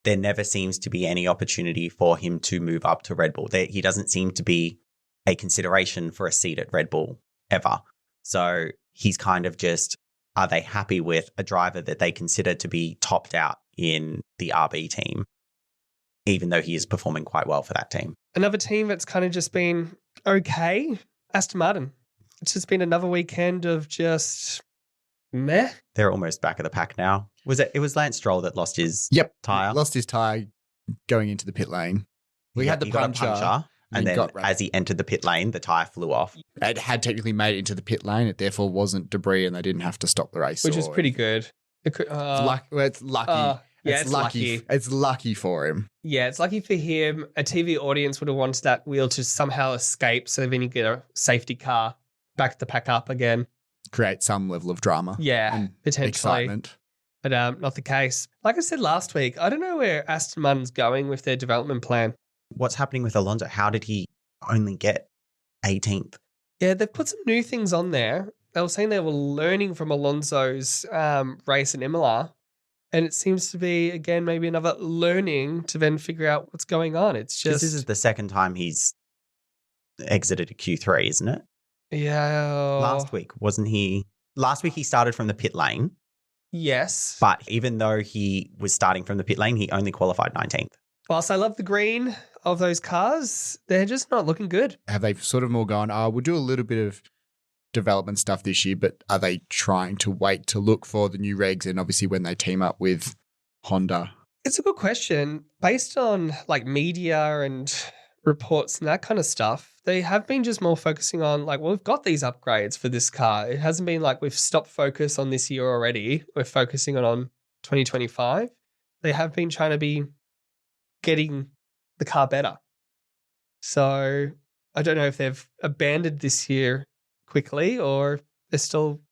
there never seems to be any opportunity for him to move up to Red Bull. He doesn't seem to be a consideration for a seat at Red Bull ever. So he's kind of just, are they happy with a driver that they consider to be topped out in the RB team, even though he is performing quite well for that team? Another team that's kind of just been okay, Aston Martin. It's just been another weekend of just meh. They're almost back of the pack now. It was Lance Stroll that lost his tyre? Lost his tyre going into the pit lane. We had the puncture. And then as he entered the pit lane, the tyre flew off. It had technically made it into the pit lane. It therefore wasn't debris and they didn't have to stop the race. Which is pretty good. It's lucky. It's lucky. It's lucky for him. Yeah, it's lucky for him. A TV audience would have wanted that wheel to somehow escape so then you get a safety car back to pack up again. Create some level of drama. Yeah, and potentially. Excitement. But not the case. Like I said last week, I don't know where Aston Martin's going with their development plan. What's happening with Alonso? How did he only get 18th? Yeah, they've put some new things on there. They were saying they were learning from Alonso's race in Imola. And it seems to be, again, maybe another learning to then figure out what's going on. It's just... This is the second time he's exited a Q3, isn't it? Yeah. Last week, wasn't he? Last week he started from the pit lane. Yes. But even though he was starting from the pit lane, he only qualified 19th. Whilst I love the green of those cars, they're just not looking good. Have they sort of more gone, we'll do a little bit of development stuff this year, but are they trying to wait to look for the new regs and obviously when they team up with Honda? It's a good question. Based on like media and reports and that kind of stuff, they have been just more focusing on like, well, we've got these upgrades for this car. It hasn't been like we've stopped focus on this year already. We're focusing on 2025. They have been trying to be getting the car better. So I don't know if they've abandoned this year quickly or they're still,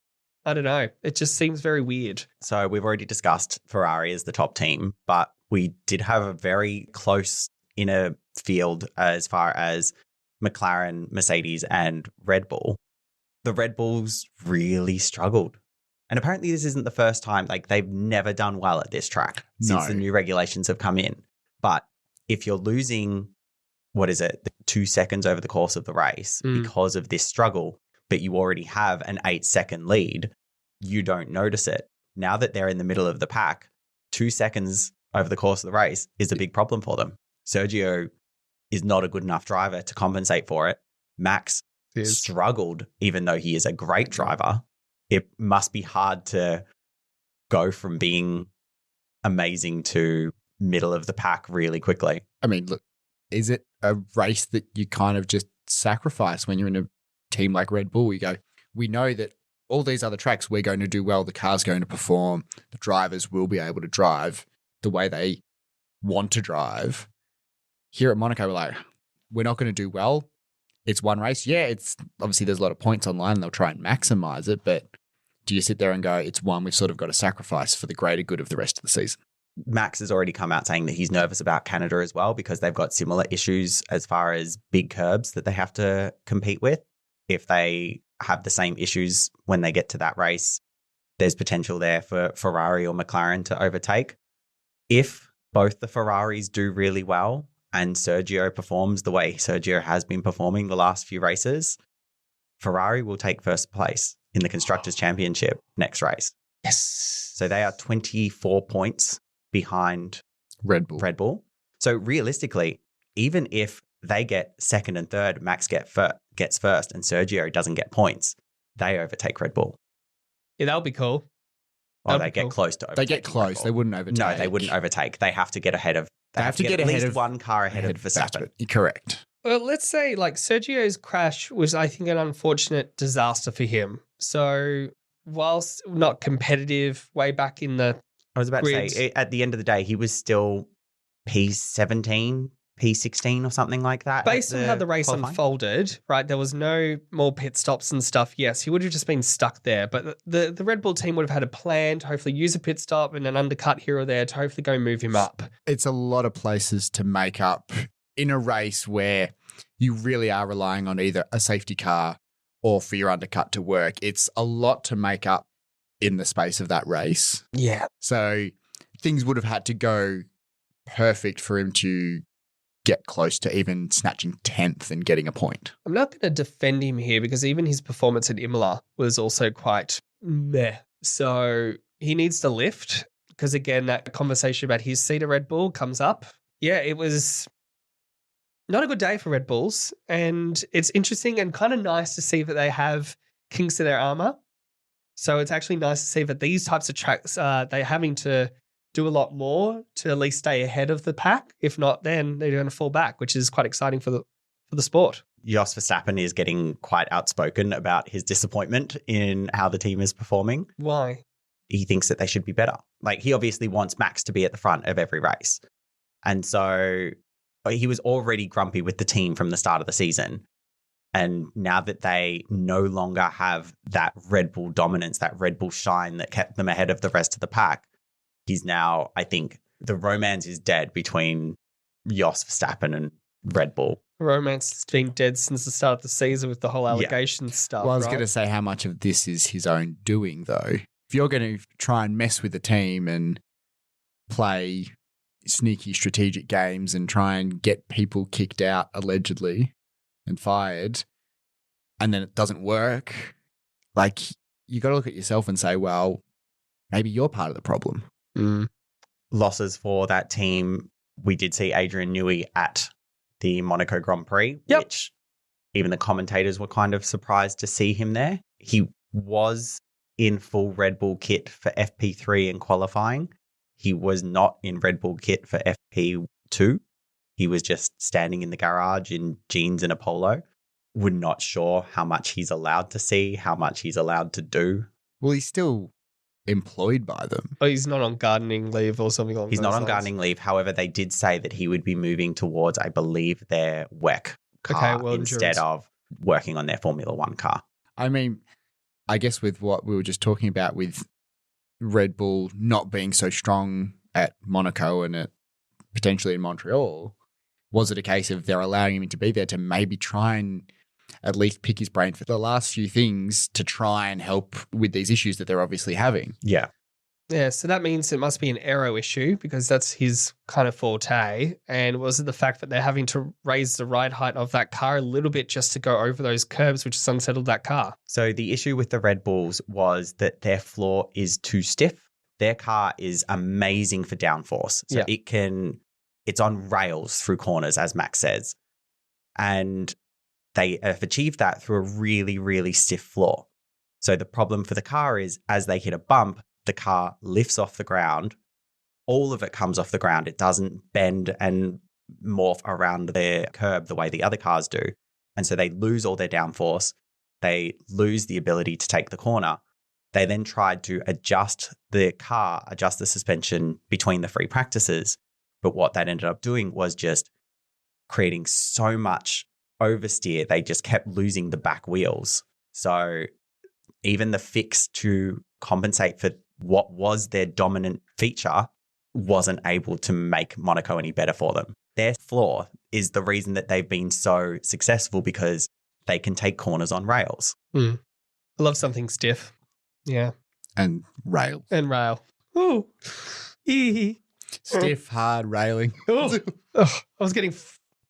I don't know. It just seems very weird. So we've already discussed Ferrari as the top team, but we did have a very close inner field as far as McLaren, Mercedes, and Red Bull. The Red Bulls really struggled. And apparently this isn't the first time, like they've never done well at this track since the new regulations have come in. But if you're losing, 2 seconds over the course of the race because of this struggle, but you already have an 8-second lead, you don't notice it. Now that they're in the middle of the pack, 2 seconds over the course of the race is a big problem for them. Sergio is not a good enough driver to compensate for it. Max struggled, even though he is a great driver. It must be hard to go from being amazing to middle of the pack really quickly. I mean, look, is it a race that you kind of just sacrifice when you're in a team like Red Bull? You go, we know that all these other tracks we're going to do well, the car's going to perform, the drivers will be able to drive the way they want to drive. Here at Monaco, we're like, we're not going to do well. It's one race. Yeah, it's obviously there's a lot of points online and they'll try and maximize it, but do you sit there and go, it's one we've sort of got to sacrifice for the greater good of the rest of the season? Max has already come out saying that he's nervous about Canada as well because they've got similar issues as far as big curbs that they have to compete with. If they have the same issues when they get to that race, there's potential there for Ferrari or McLaren to overtake. If both the Ferraris do really well and Sergio performs the way Sergio has been performing the last few races, Ferrari will take first place in the Constructors' Championship next race. Yes. So they are 24 points behind Red Bull. So realistically, even if they get second and third, Max gets first and Sergio doesn't get points, they overtake Red Bull. Yeah, that would be cool. Or they get close to overtaking. They get close. They wouldn't overtake. No, they wouldn't overtake. They have to get ahead of. They have to get at least one car ahead of Verstappen. Correct. Well, let's say like Sergio's crash was, I think, an unfortunate disaster for him. So whilst not competitive way back in the I was about grid, to say, at the end of the day, he was still P17, P16 or something like that. based on how the race qualifying. unfolded, right, there was no more pit stops and stuff. Yes, he would have just been stuck there. But the Red Bull team would have had a plan to hopefully use a pit stop and an undercut here or there to hopefully go move him up. It's a lot of places to make up in a race where you really are relying on either a safety car or for your undercut to work. It's a lot to make up in the space of that race. Yeah. So things would have had to go perfect for him to get close to even snatching 10th and getting a point. I'm not going to defend him here because even his performance at Imola was also quite meh. So he needs to lift because, again, that conversation about his seat at Red Bull comes up. Yeah, it was not a good day for Red Bulls. And it's interesting and kind of nice to see that they have kinks in their armor. So it's actually nice to see that these types of tracks, they're having to do a lot more to at least stay ahead of the pack. If not, then they're going to fall back, which is quite exciting for the sport. Jos Verstappen is getting quite outspoken about his disappointment in how the team is performing. Why? He thinks that they should be better. Like, he obviously wants Max to be at the front of every race. And so he was already grumpy with the team from the start of the season. And now that they no longer have that Red Bull dominance, that Red Bull shine that kept them ahead of the rest of the pack, he's now, I think, the romance is dead between Jos Verstappen and Red Bull. Romance has been dead since the start of the season with the whole allegation stuff. Well, I was right? going to say how much of this is his own doing, though. If you're going to try and mess with the team and play sneaky strategic games and try and get people kicked out, allegedly, and fired, and then it doesn't work, like, you got to look at yourself and say, well, maybe you're part of the problem. Losses for that team. We did see Adrian Newey at the Monaco Grand Prix, which even the commentators were kind of surprised to see him there. He was in full Red Bull kit for FP3 in qualifying. He was not in Red Bull kit for FP2. He was just standing in the garage in jeans and a polo. We're not sure how much he's allowed to see, how much he's allowed to do. Well, he's still employed by them. Oh, he's not on gardening leave or something like that. He's not on gardening leave. However, they did say that he would be moving towards, I believe, their WEC car instead of working on their Formula One car. I mean, I guess with what we were just talking about with Red Bull not being so strong at Monaco and potentially in Montreal, was it a case of they're allowing him to be there to maybe try and at least pick his brain for the last few things to try and help with these issues that they're obviously having? Yeah. Yeah, so that means it must be an aero issue because that's his kind of forte. And was it the fact that they're having to raise the ride height of that car a little bit just to go over those curbs, which has unsettled that car? So the issue with the Red Bulls was that their floor is too stiff. Their car is amazing for downforce. So it's on rails through corners, as Max says. And they have achieved that through a really, really stiff floor. So the problem for the car is as they hit a bump, the car lifts off the ground. All of it comes off the ground. It doesn't bend and morph around their curb the way the other cars do. And so they lose all their downforce. They lose the ability to take the corner. They then tried to adjust the suspension between the free practices. But what that ended up doing was just creating so much oversteer. They just kept losing the back wheels. So even the fix to compensate for what was their dominant feature wasn't able to make Monaco any better for them. Their flaw is the reason that they've been so successful because they can take corners on rails. I love something stiff. Yeah. And rail. And rail. Ooh. Stiff, hard railing. I was getting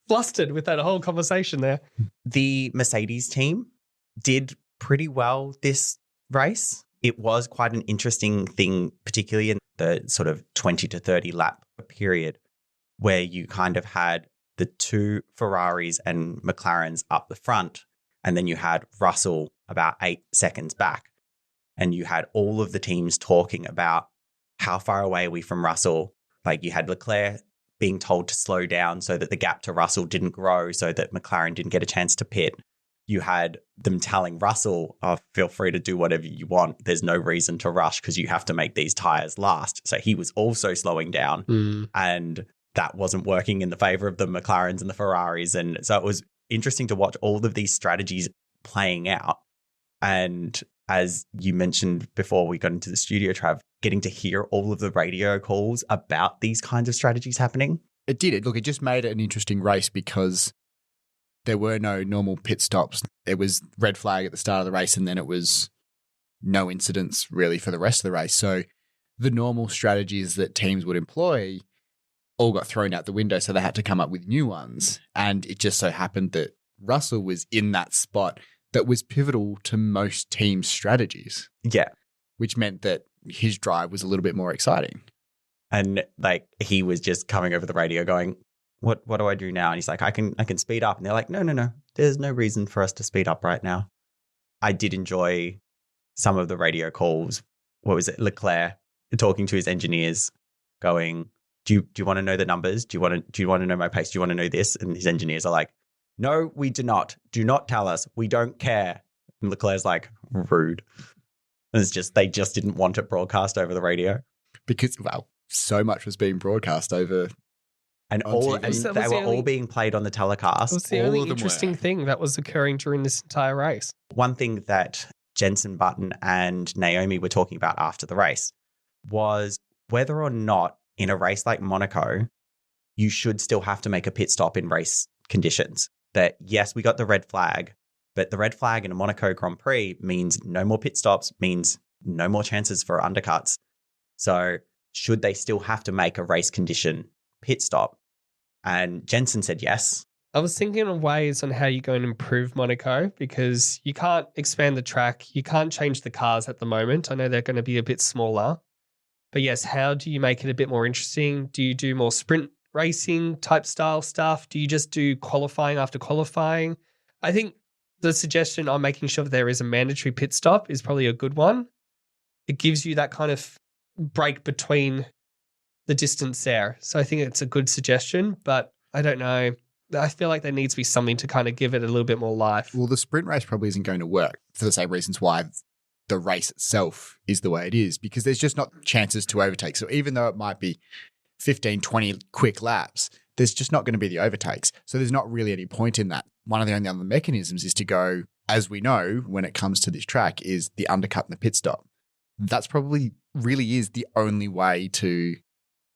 flustered with that whole conversation there. The Mercedes team did pretty well this race. It was quite an interesting thing, particularly in the sort of 20 to 30 lap period where you kind of had the two Ferraris and McLarens up the front, and then you had Russell about 8 seconds back. And you had all of the teams talking about how far away are we from Russell. Like you had Leclerc being told to slow down so that the gap to Russell didn't grow, so that McLaren didn't get a chance to pit. You had them telling Russell, oh, feel free to do whatever you want. There's no reason to rush because you have to make these tires last. So he was also slowing down and that wasn't working in the favor of the McLarens and the Ferraris. And so it was interesting to watch all of these strategies playing out. And as you mentioned before we got into the studio, Trav, getting to hear all of the radio calls about these kinds of strategies happening. It did. Look, it just made it an interesting race because there were no normal pit stops. It was red flag at the start of the race and then it was no incidents really for the rest of the race. So the normal strategies that teams would employ all got thrown out the window, so they had to come up with new ones. And it just so happened that Russell was in that spot that was pivotal to most teams' strategies. Yeah. Which meant that his drive was a little bit more exciting. And like he was just coming over the radio going, what do I do now? And he's like, I can speed up. And they're like, no. There's no reason for us to speed up right now. I did enjoy some of the radio calls. What was it? Leclerc talking to his engineers going, do you want to know the numbers? Do you want to know my pace? Do you want to know this? And his engineers are like, no, we do not. Do not tell us. We don't care. And Leclerc's like, rude. And it's just, they just didn't want it broadcast over the radio. Because, well, so much was being broadcast over. And they were all being played on the telecast. It was the only interesting thing that was occurring during this entire race. One thing that Jenson Button and Naomi were talking about after the race was whether or not in a race like Monaco, you should still have to make a pit stop in race conditions. That, yes, we got the red flag, but the red flag in a Monaco Grand Prix means no more pit stops, means no more chances for undercuts. So should they still have to make a race condition pit stop? And Jensen said yes. I was thinking of ways on how you're going to improve Monaco because you can't expand the track. You can't change the cars at the moment. I know they're going to be a bit smaller. But yes, how do you make it a bit more interesting? Do you do more sprint racing type style stuff? Do you just do qualifying after qualifying? I think the suggestion on making sure that there is a mandatory pit stop is probably a good one. It gives you that kind of break between the distance there. So I think it's a good suggestion, but I don't know. I feel like there needs to be something to kind of give it a little bit more life. Well, the sprint race probably isn't going to work for the same reasons why the race itself is the way it is, because there's just not chances to overtake. So even though it might be 15, 20 quick laps, there's just not going to be the overtakes. So there's not really any point in that. One of the only other mechanisms is to go, as we know, when it comes to this track, is the undercut and the pit stop. That's probably really is the only way to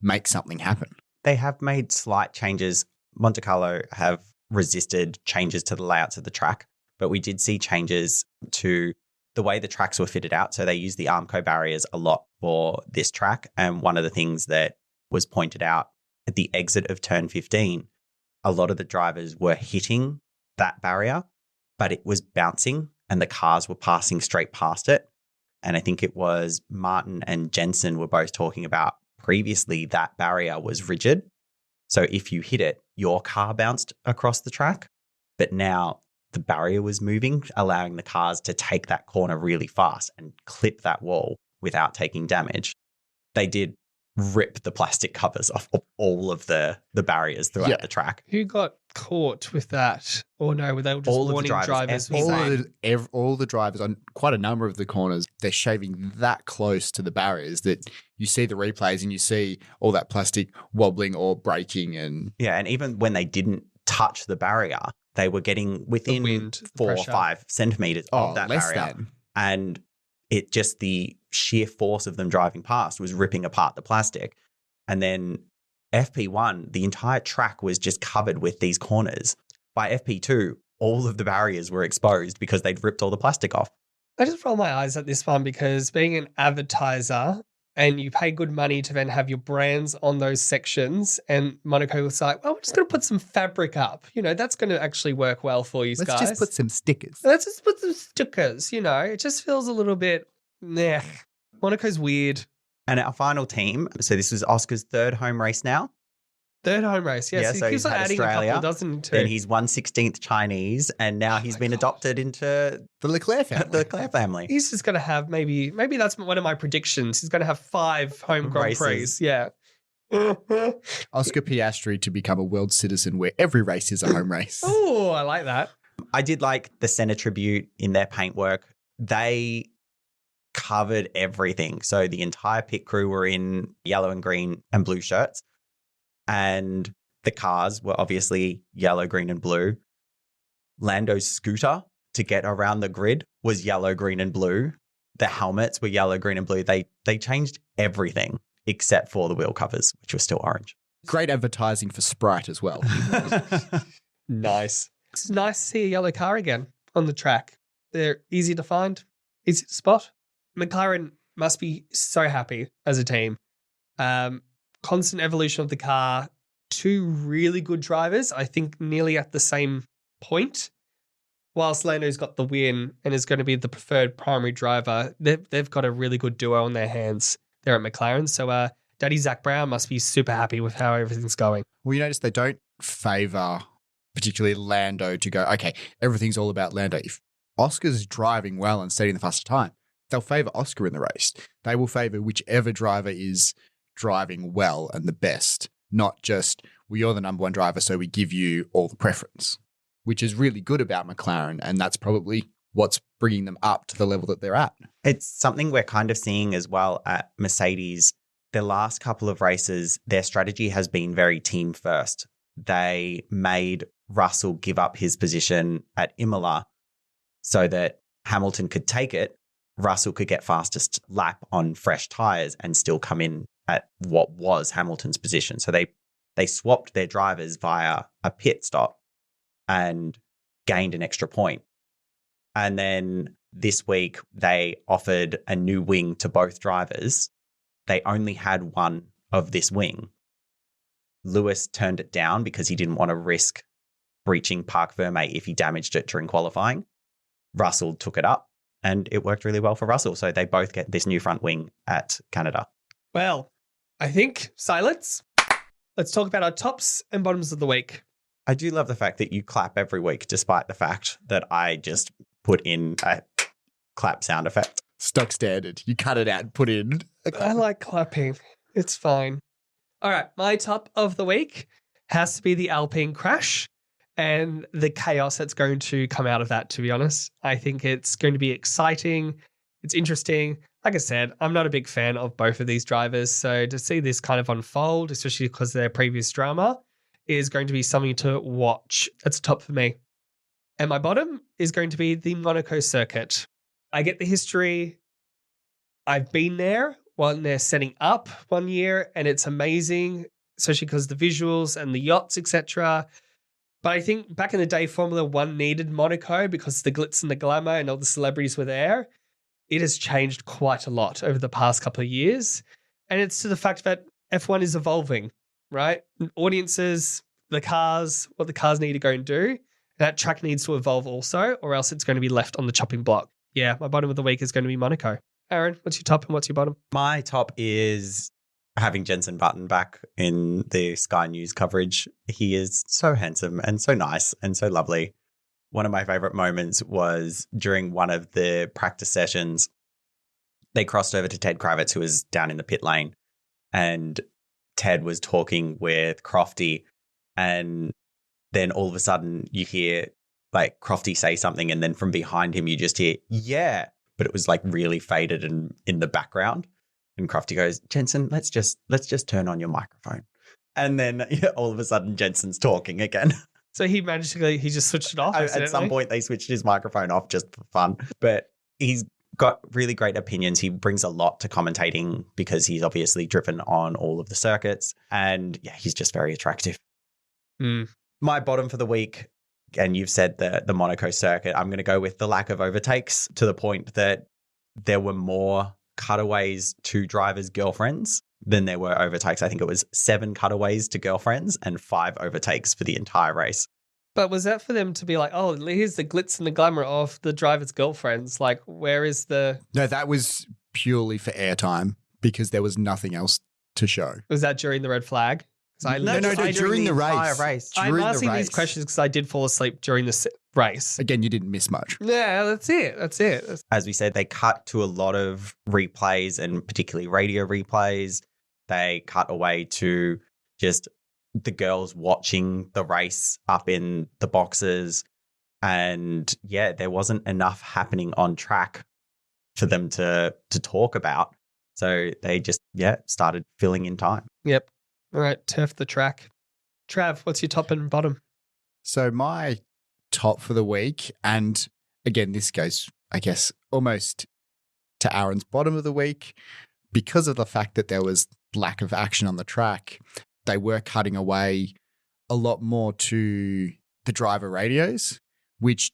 make something happen. They have made slight changes. Monte Carlo have resisted changes to the layouts of the track, but we did see changes to the way the tracks were fitted out. So they use the Armco barriers a lot for this track. And one of the things that was pointed out at the exit of turn 15, a lot of the drivers were hitting that barrier, but it was bouncing and the cars were passing straight past it. And I think it was Martin and Jensen were both talking about previously that barrier was rigid. So if you hit it, your car bounced across the track, but now the barrier was moving, allowing the cars to take that corner really fast and clip that wall without taking damage. They did rip the plastic covers off of all of the barriers throughout the track. Who got caught with that? Or no, were they all just All of the warning drivers, drivers? All the drivers on quite a number of the corners, they're shaving that close to the barriers that you see the replays and you see all that plastic wobbling or breaking. And yeah, and even when they didn't touch the barrier, they were getting within wind, 4 or pressure. 5 centimeters of that less barrier. than. And it just the sheer force of them driving past was ripping apart the plastic. And then FP1, the entire track was just covered with these corners. By FP2, all of the barriers were exposed because they'd ripped all the plastic off. I just roll my eyes at this one because being an advertiser and you pay good money to then have your brands on those sections, and Monaco was like, well, we're just going to put some fabric up. You know, that's going to actually work well for you guys. Let's just put some stickers. Let's just put some stickers, you know. It just feels a little bit, meh. Monaco's weird. And our final team, so this was Oscar's third home race now. Third home race, yes. Yeah, He so keeps he's on had adding Australia, a couple, doesn't he? Then he's 1/16th Chinese, and now he's been adopted into The Leclerc family. the Leclerc family. He's just going to have maybe that's one of my predictions. He's going to have 5 home Grand Prix. Races. Yeah. Oscar Piastri to become a world citizen where every race is a home race. Oh, I like that. I did like the Senna tribute in their paintwork. They covered everything. So the entire pit crew were in yellow and green and blue shirts. And the cars were obviously yellow, green, and blue. Lando's scooter to get around the grid was yellow, green, and blue. The helmets were yellow, green, and blue. They changed everything except for the wheel covers, which were still orange. Great advertising for Sprite as well. Nice. It's nice to see a yellow car again on the track. They're easy to find, easy to spot. McLaren must be so happy as a team. Constant evolution of the car. 2 really good drivers, I think nearly at the same point. Whilst Lando's got the win and is going to be the preferred primary driver, they've got a really good duo on their hands there at McLaren. So Daddy Zach Brown must be super happy with how everything's going. Well, you notice they don't favour particularly Lando to go, okay, everything's all about Lando. If Oscar's driving well and setting the fastest time, they'll favour Oscar in the race. They will favour whichever driver is driving well and the best, not just, well, you're the number one driver, so we give you all the preference, which is really good about McLaren. And that's probably what's bringing them up to the level that they're at. It's something we're kind of seeing as well at Mercedes. The last couple of races, their strategy has been very team first. They made Russell give up his position at Imola so that Hamilton could take it. Russell could get fastest lap on fresh tyres and still come in at what was Hamilton's position. So they swapped their drivers via a pit stop and gained an extra point. And then this week, they offered a new wing to both drivers. They only had one of this wing. Lewis turned it down because he didn't want to risk breaching Parc Fermé if he damaged it during qualifying. Russell took it up and it worked really well for Russell. So they both get this new front wing at Canada. Well, I think silence. Let's talk about our tops and bottoms of the week. I do love the fact that you clap every week, despite the fact that I just put in a clap sound effect. Stock standard. You cut it out and put in. I like clapping. It's fine. All right. My top of the week has to be the Alpine crash and the chaos that's going to come out of that, to be honest. I think it's going to be exciting. It's interesting. Like I said, I'm not a big fan of both of these drivers. So to see this kind of unfold, especially because of their previous drama, is going to be something to watch. That's top for me. And my bottom is going to be the Monaco circuit. I get the history. I've been there when they're setting up one year, and it's amazing, especially because the visuals and the yachts, etc. But I think back in the day, Formula One needed Monaco because the glitz and the glamour and all the celebrities were there. It has changed quite a lot over the past couple of years. And it's to the fact that F1 is evolving, right? Audiences, the cars, what the cars need to go and do. That track needs to evolve also, or else it's going to be left on the chopping block. Yeah, my bottom of the week is going to be Monaco. Aaron, what's your top and what's your bottom? My top is having Jensen Button back in the Sky News coverage. He is so handsome and so nice and so lovely. One of my favorite moments was during one of the practice sessions. They crossed over to Ted Kravitz, who was down in the pit lane, and Ted was talking with Crofty, and then all of a sudden you hear like Crofty say something, and then from behind him you just hear, yeah, but it was like really faded and in the background. And Crofty goes, Jensen, let's just turn on your microphone. And then all of a sudden Jensen's talking again. So he magically, he just switched it off. At some point they switched his microphone off just for fun. But he's got really great opinions. He brings a lot to commentating because he's obviously driven on all of the circuits. And yeah, he's just very attractive. My bottom for the week, and you've said the Monaco circuit, I'm going to go with the lack of overtakes, to the point that there were more cutaways to drivers' girlfriends than there were overtakes. I think it was 7 cutaways to girlfriends and 5 overtakes for the entire race. But was that for them to be like, oh, here's the glitz and the glamour of the driver's girlfriends? Like, where is the... No, that was purely for airtime because there was nothing else to show. Was that during the red flag? No, during the race. I'm asking these questions because I did fall asleep during the race. Again, you didn't miss much. Yeah, that's it. As we said, they cut to a lot of replays, and particularly radio replays. They cut away to just the girls watching the race up in the boxes. And yeah, there wasn't enough happening on track for them to talk about. So they just, started filling in time. Yep. All right, turf the track. Trav, what's your top and bottom? So my top for the week, and again, this goes, I guess, almost to Aaron's bottom of the week, because of the fact that there was lack of action on the track. They were cutting away a lot more to the driver radios, which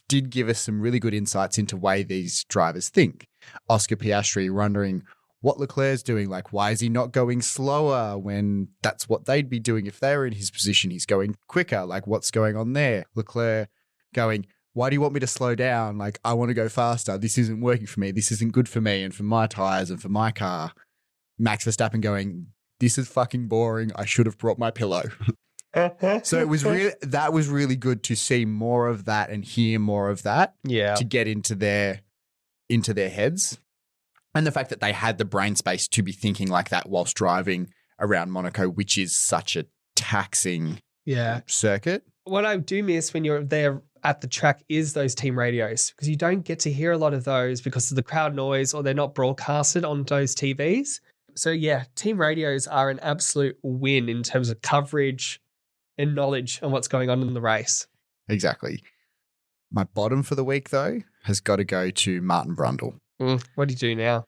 did give us some really good insights into the way these drivers think. Oscar Piastri wondering what Leclerc's doing, like, why is he not going slower when that's what they'd be doing if they were in his position? He's going quicker, like, what's going on there? Leclerc going, why do you want me to slow down? Like, I want to go faster. This isn't working for me. This isn't good for me and for my tires and for my car. Max Verstappen going, this is fucking boring. I should have brought my pillow. So it was that was really good to see more of that and hear more of that. Yeah. To get into their heads. And the fact that they had the brain space to be thinking like that whilst driving around Monaco, which is such a taxing circuit. What I do miss when you're there at the track is those team radios, because you don't get to hear a lot of those because of the crowd noise, or they're not broadcasted on those TVs. So yeah, team radios are an absolute win in terms of coverage and knowledge on what's going on in the race. Exactly. My bottom for the week, though, has got to go to Martin Brundle. What do you do now?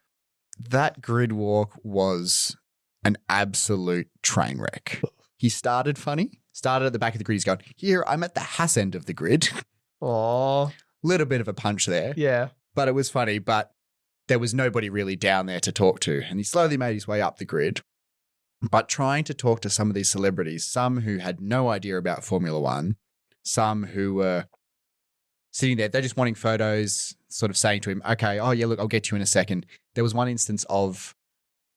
That grid walk was an absolute train wreck. He started funny. Started at the back of the grid. He's going, here, I'm at the Haas end of the grid. Oh, Little bit of a punch there. yeah. But it was funny, but there was nobody really down there to talk to. And he slowly made his way up the grid. But trying to talk to some of these celebrities, some who had no idea about Formula One, some who were sitting there, they're just wanting photos, sort of saying to him, okay, oh yeah, look, I'll get you in a second. There was one instance of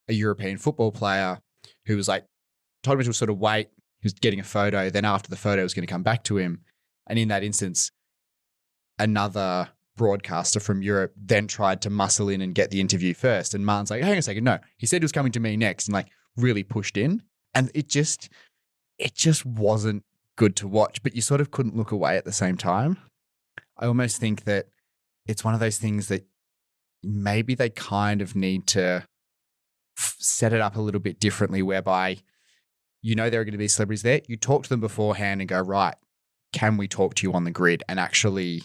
a European football player who was like, told him to sort of wait. He was getting a photo. Then after the photo was going to come back to him. And in that instance, another broadcaster from Europe then tried to muscle in and get the interview first. And Martin's like, hang on a second. No, he said he was coming to me next, and like really pushed in. And it just wasn't good to watch, but you sort of couldn't look away at the same time. I almost think that it's one of those things that maybe they kind of need to set it up a little bit differently, whereby there are going to be celebrities there. You talk to them beforehand and go, right, can we talk to you on the grid, and actually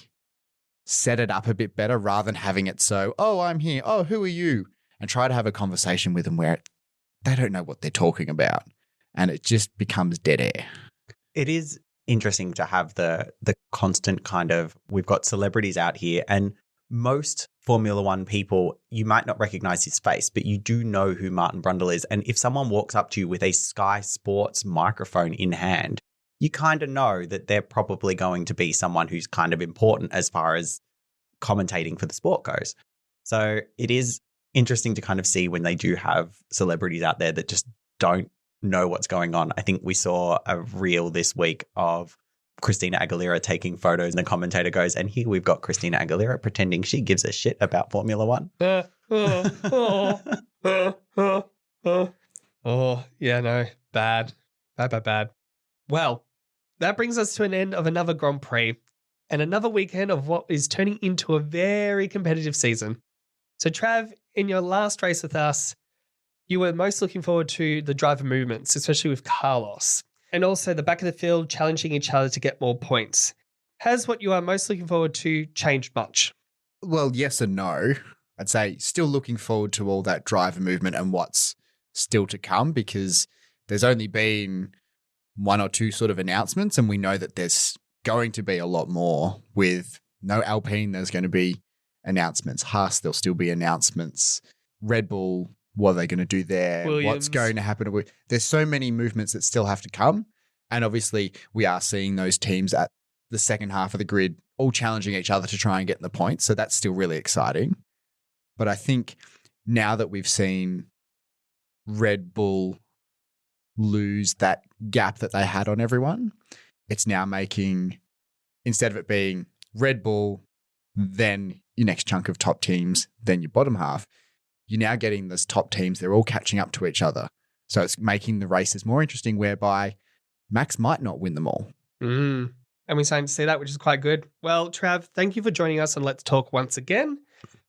set it up a bit better rather than having it so, oh, I'm here. Oh, who are you? And try to have a conversation with them where they don't know what they're talking about. And it just becomes dead air. It is interesting to have the constant kind of, we've got celebrities out here, and most Formula One people, you might not recognize his face, but you do know who Martin Brundle is. And if someone walks up to you with a Sky Sports microphone in hand, you kind of know that they're probably going to be someone who's kind of important as far as commentating for the sport goes. So it is interesting to kind of see when they do have celebrities out there that just don't know what's going on. I think we saw a reel this week of Christina Aguilera taking photos, and the commentator goes, and here we've got Christina Aguilera pretending she gives a shit about Formula One. Oh, yeah, no, bad. Well, that brings us to an end of another Grand Prix and another weekend of what is turning into a very competitive season. So, Trav, in your last race with us, you were most looking forward to the driver movements, especially with Carlos, and also the back of the field challenging each other to get more points. Has what you are most looking forward to changed much? Well, yes and no. I'd say still looking forward to all that driver movement and what's still to come, because there's only been one or two sort of announcements, and we know that there's going to be a lot more. With no Alpine, there's going to be announcements. Haas, there'll still be announcements. Red Bull, what are they going to do there? Williams. What's going to happen? There's so many movements that still have to come. And obviously, we are seeing those teams at the second half of the grid all challenging each other to try and get the points. So that's still really exciting. But I think now that we've seen Red Bull lose that gap that they had on everyone, it's now making, instead of it being Red Bull, then your next chunk of top teams, then your bottom half, you're now getting those top teams. They're all catching up to each other. So it's making the races more interesting, whereby Max might not win them all. And we're starting to see that, which is quite good. Well, Trav, thank you for joining us on Let's Talk once again.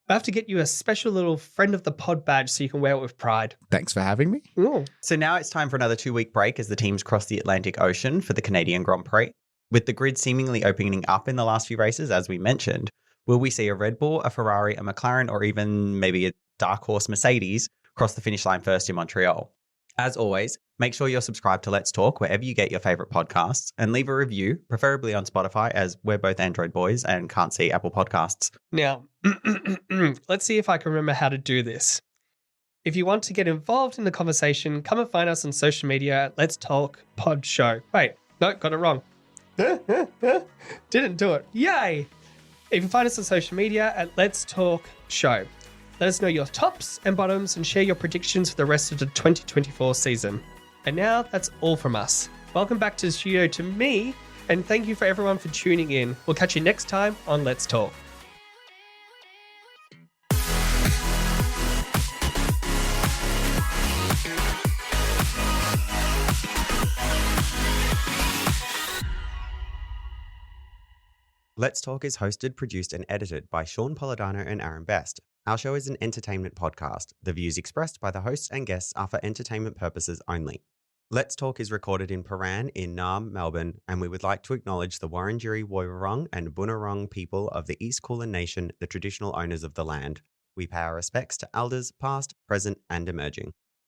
I have to get you a special little friend of the pod badge so you can wear it with pride. Thanks for having me. Ooh. So now it's time for another 2-week break as the teams cross the Atlantic Ocean for the Canadian Grand Prix. With the grid seemingly opening up in the last few races, as we mentioned, will we see a Red Bull, a Ferrari, a McLaren, or even maybe a dark horse Mercedes cross the finish line first in Montreal? As always, make sure you're subscribed to Let's Talk wherever you get your favorite podcasts, and leave a review, preferably on Spotify, as we're both Android boys and can't see Apple Podcasts. Now, let's see if I can remember how to do this. If you want to get involved in the conversation, come and find us on social media at Let's Talk Pod Show. Wait, no, got it wrong. Didn't do it. Yay! You can find us on social media at Let's Talk Show. Let us know your tops and bottoms and share your predictions for the rest of the 2024 season. And now that's all from us. Welcome back to the studio to me, and thank you for everyone for tuning in. We'll catch you next time on Let's Talk. Let's Talk is hosted, produced, and edited by Shaun Polidano and Aaron Best. Our show is an entertainment podcast. The views expressed by the hosts and guests are for entertainment purposes only. Let's Talk is recorded in Paran in Naarm, Melbourne, and we would like to acknowledge the Wurundjeri Woiwurrung and Bunurong people of the East Kulin Nation, the traditional owners of the land. We pay our respects to elders past, present, and emerging.